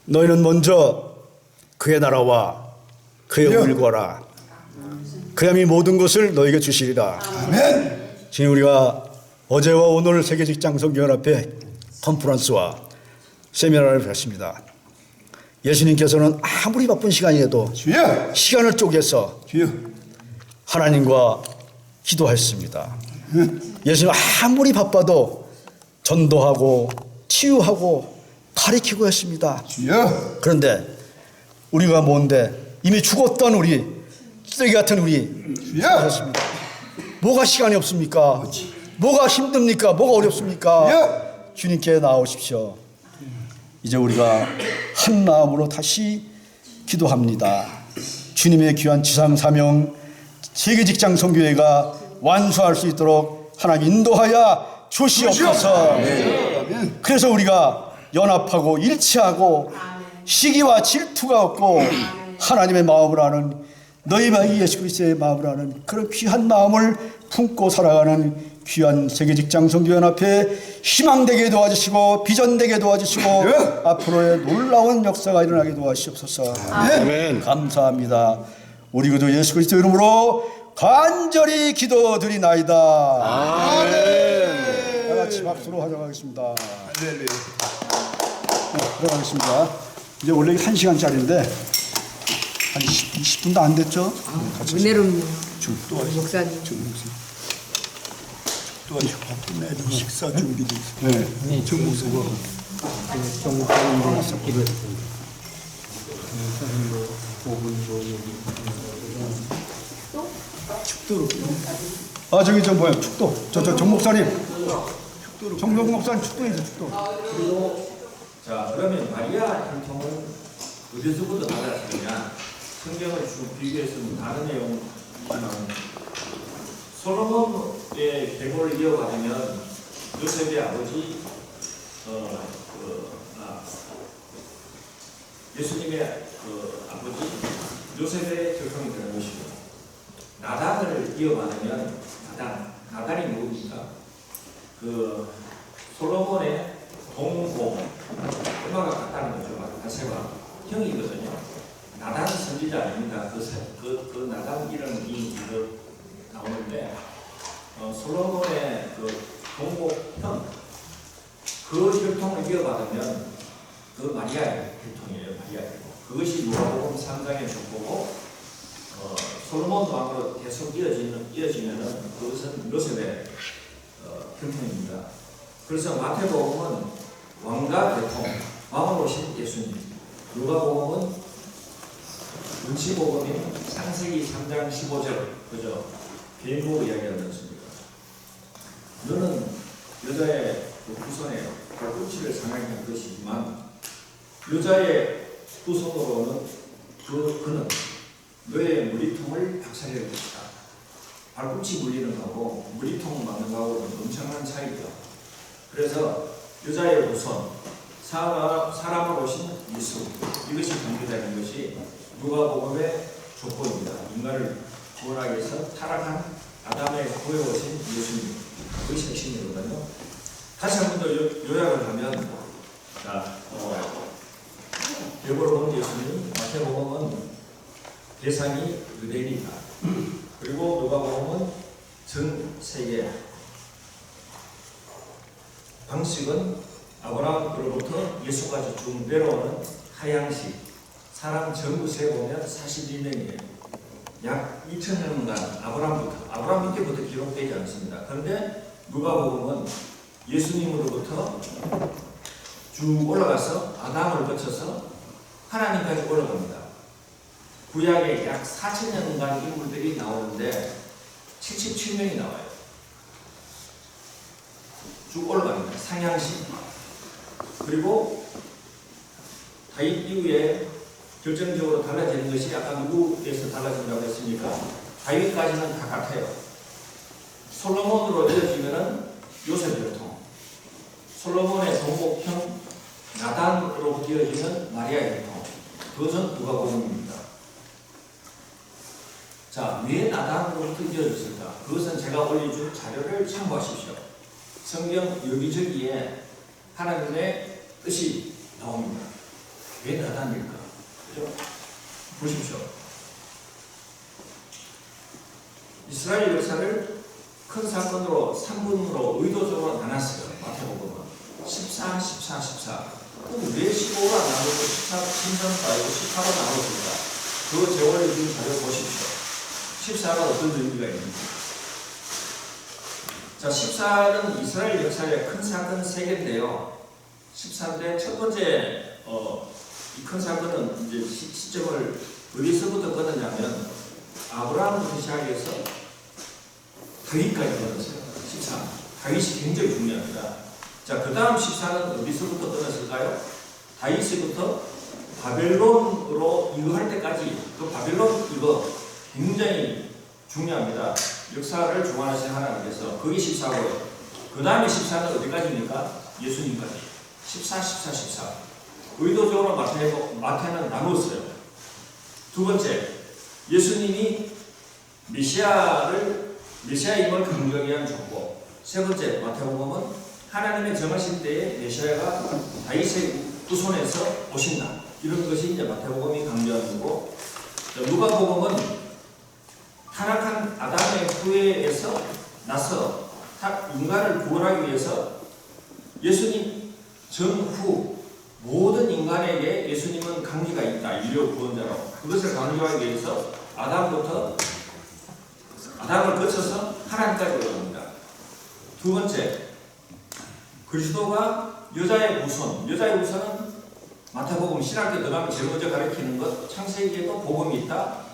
Speaker 12: 너희는 먼저 그의 나라와 그의 의를 구하라. 그야말로 모든 것을 너희에게 주시리라. 아멘. 지금 우리가 어제와 오늘 세계직장선교연합회 컨퍼런스와 세미나를 했습니다. 예수님께서는 아무리 바쁜 시간이라도 시간을 쪼개서 하나님과 기도했습니다. 예수님 아무리 바빠도 전도하고 치유하고 가리키고 했습니다. 그런데 우리가 뭔데 이미 죽었던 우리 쓰레기 같은 우리 하셨습니다. 뭐가 시간이 없습니까? 뭐가 힘듭니까? 뭐가 어렵습니까? 주님께 나오십시오. 이제 우리가 한 마음으로 다시 기도합니다. 주님의 귀한 지상 사명 세계직장선교회가 완수할 수 있도록 하나님 인도하여 주시옵소서. 그래서 우리가 연합하고 일치하고 시기와 질투가 없고 하나님의 마음을 아는 너희만 예수 그리스도의 마음을 아는 그런 귀한 마음을 품고 살아가는 귀한 세계직장선교연합회 희망되게 도와주시고 비전되게 도와주시고 앞으로의 놀라운 역사가 일어나게 도와주시옵소서. 아멘. 감사합니다. 우리 구주 예수 그리스도 이름으로 간절히 기도드리나이다. 아멘. 다 같이 박수로 하자가겠습니다. 네, 들어가겠습니다. 이제 원래 1시간짜리인데 한 20분도 안 됐죠?
Speaker 13: 은혜롭네요. 목사님.
Speaker 12: 또 아주 바쁜 애들 식사 준비도 있어요. 네. 정무수고. 정무수고 섞기로 했습니다. 축도로. 아 저기 저 뭐야 축도. 저 정목사님. 정목 목사님 축도해줘 축도.
Speaker 6: 자 그러면 마리아 혈통은 어디서부터 받았느냐? 성경을 쭉 비교해서 다른 내용 솔로몬의 계보를 이어받으면 요셉의 아버지 예수님의 아버지 요셉의 혈통이 되는 것이고 나단을 이어받으면 나단이 누굽니까? 그 솔로몬의 동고 엄마가 같다는 거죠. 바세바 형이거든요. 나단 선지자 아닙니다. 그 나단 이름이 나오는데 솔로몬의 그 동고 형 그 혈통을 이어받으면 그 마리아의 혈통이에요. 마리아이고 그것이 누가복음 3장의 족보고 솔로몬 왕으로 계속 이어지면은 그것은 요셉의 혈통입니다. 그래서 마태복음은 왕과 대통, 왕으로 오신 예수님, 누가복음은 은치복음인 창세기 3장 15절, 그죠? 개인복을 이야기하는 것입니다. 너는 여자의 후손에 발꿈치를 상하게 것이지만 여자의 후손으로는 그는 너의 머리통을 박살낼 것이다. 발꿈치 물리는 거하고 머리통 맞는 거하고는 엄청난 차이죠. 그래서 여자의 후손, 사람으로 오신 예수, 이것이 전개되는 것이 누가복음의 족보입니다. 인간을 구원하기 위해서 타락한 아담의 구해 오신 예수님.
Speaker 15: 그것이 핵심이거든요. 다시 한 번 더 요약을 하면, 자, 별보러 온 예수님, 마태복음은 대상이 유대인이다. 그리고 누가복음은 전 세계, 방식은 아브라함으로부터 예수까지 쭉 내려오는 하향식, 사람 전부 세보면 42명이에요. 약 2000년간 아브라함 밑에부터 기록되지 않습니다. 그런데 누가복음은 예수님으로부터 쭉 올라가서 아담을 거쳐서 하나님까지 올라갑니다. 구약에 약 4000년간 인물들이 나오는데 77명이 나와요. 쭉 올라갑니다. 상향식. 그리고 다윗 이후에 결정적으로 달라지는 것이 아까 누구에서 달라진다고 했습니까? 다윗까지는 다 같아요. 솔로몬으로 이어지면은 요셉 혈통, 솔로몬의 동복형 나단으로부터 이어지는 마리아 혈통, 그것은 누가복음입니다. 자, 왜 나단으로부터 이어졌을까? 그것은 제가 올려준 자료를 참고하십시오. 성경 여기저기에 하나님의 뜻이 나옵니다. 왜 나단일까? 그죠? 보십시오. 이스라엘 역사를 큰 사건으로 3분으로 의도적으로 나눴어요. 마태복음은 14, 14, 14. 그럼 왜 15가 나누고 14, 13가 아니고 18가 나눴을까? 그 제원을 준 자료 보십시오. 14가 어떤 의미가 있는지. 자, 14는 이스라엘 역사의 큰 사건 3개인데요. 14인데 첫 번째 이 큰 사건은 이제 시점을 어디서부터 끊었냐면 아브라함부터 시작해서 다윗까지 끊었어요. 14. 다윗이 굉장히 중요합니다. 자, 그 다음 14는 어디서부터 끊었을까요? 다윗부터 바벨론으로 이거할 때까지, 그 바벨론 이거 굉장히 중요합니다. 역사를 주관하신 하나님께서. 그게 14고요. 그 다음에 14는 어디까지입니까? 예수님까지. 14, 14, 14. 의도적으로 마태는 나누었어요. 두 번째, 예수님이 메시아임을 강조하기 위한 정보. 세 번째, 마태복음은 하나님의 정하신 때에 메시아가 다윗의 후손에서 오신다. 이런 것이 이제 마태복음이 강조하는 거고, 누가복음은 타락한 아담의 후예에서 나서 인간을 구원하기 위해서 예수님 전후 모든 인간에게 예수님은 강리가 있다. 인류 구원자로. 그것을 강조하기 위해서 아담을 거쳐서 하나님까지 올라갑니다. 두 번째, 그리스도가 여자의 후손. 여자의 후손은 마태복음 신학교 들어가면 제일 먼저 가르치는 것, 창세기에도 복음이 있다.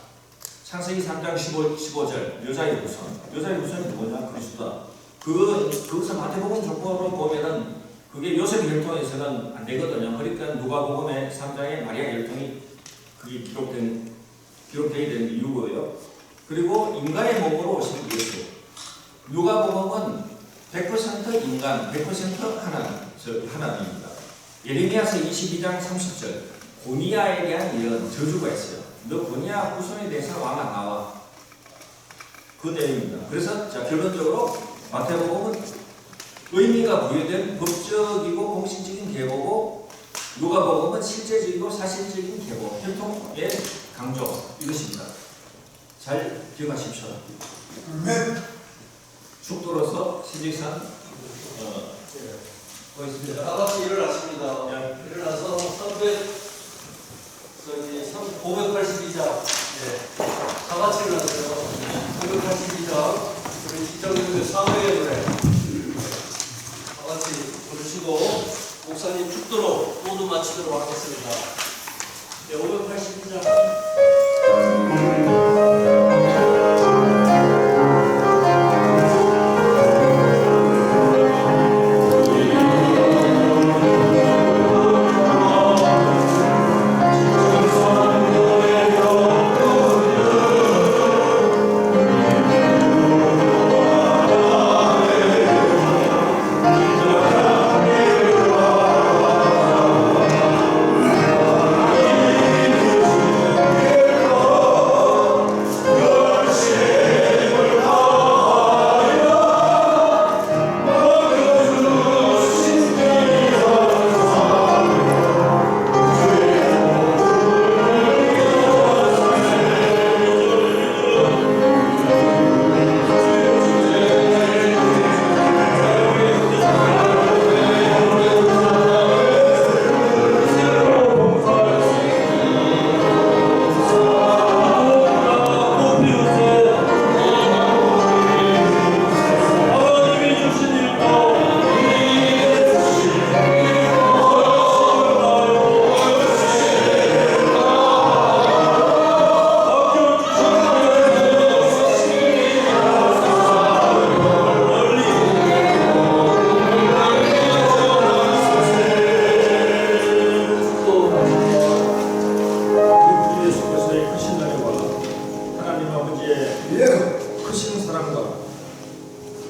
Speaker 15: 창세기 3장 15절 여자의 후손. 여자의 후손이 누구냐? 그리스도다. 그것을 마태복음 조건으로 보면은 그게 요셉 혈통에서는 안 되거든요. 그러니까 누가복음의 3장에 마리아 혈통이 그게 기록되어야 되는 이유고요. 그리고 인간의 몸으로 오신 예수. 누가복음은 100% 인간, 100% 하나님입니다. 예레미야서 22장 30절 고니아에 대한 예언, 저주가 있어요. 너 고니아 후손에 대해서 왕아 나와. 그 내용입니다. 그래서 자, 결론적으로 마태복음은 의미가 부여된 법적이고 공식적인 계보고, 누가복음은 실제적이고 사실적인 계보, 혈통의 강조, 이것입니다. 잘 기억하십시오. 축도로서 신직산
Speaker 5: 보겠습니다. 다 같이 일어났습니다. 일어나서 582장, 다 같이 일어났어요. 582장, 우리 기정님의 사회의 노래 다 같이 부르시고 목사님 축도로 모두 마치도록 하겠습니다. 582장.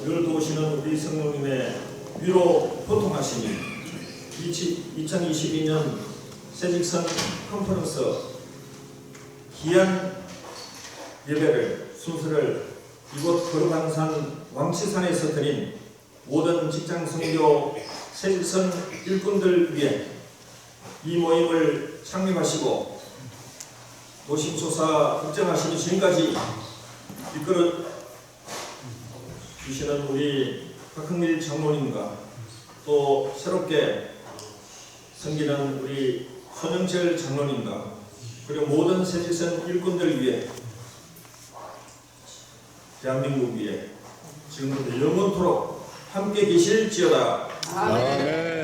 Speaker 15: 늘 도우시는 우리 성령님의 위로 호통하시니 2022년 새직선 컨퍼런스 귀한 예배를 순서를 이곳 거룩한 산 왕치산에서 드린 모든 직장 선교 새직선 일꾼들 위해 이 모임을 창립하시고 노심초사 걱정하시니 지금까지 이끌어 주시는 우리 박흥밀 장로님과 또 새롭게 섬기는 우리 손영철 장로님과 그리고 모든 새직선 일꾼들 위해 대한민국 위해 지금부터 영원토록 함께 계실지어다.
Speaker 1: 아멘.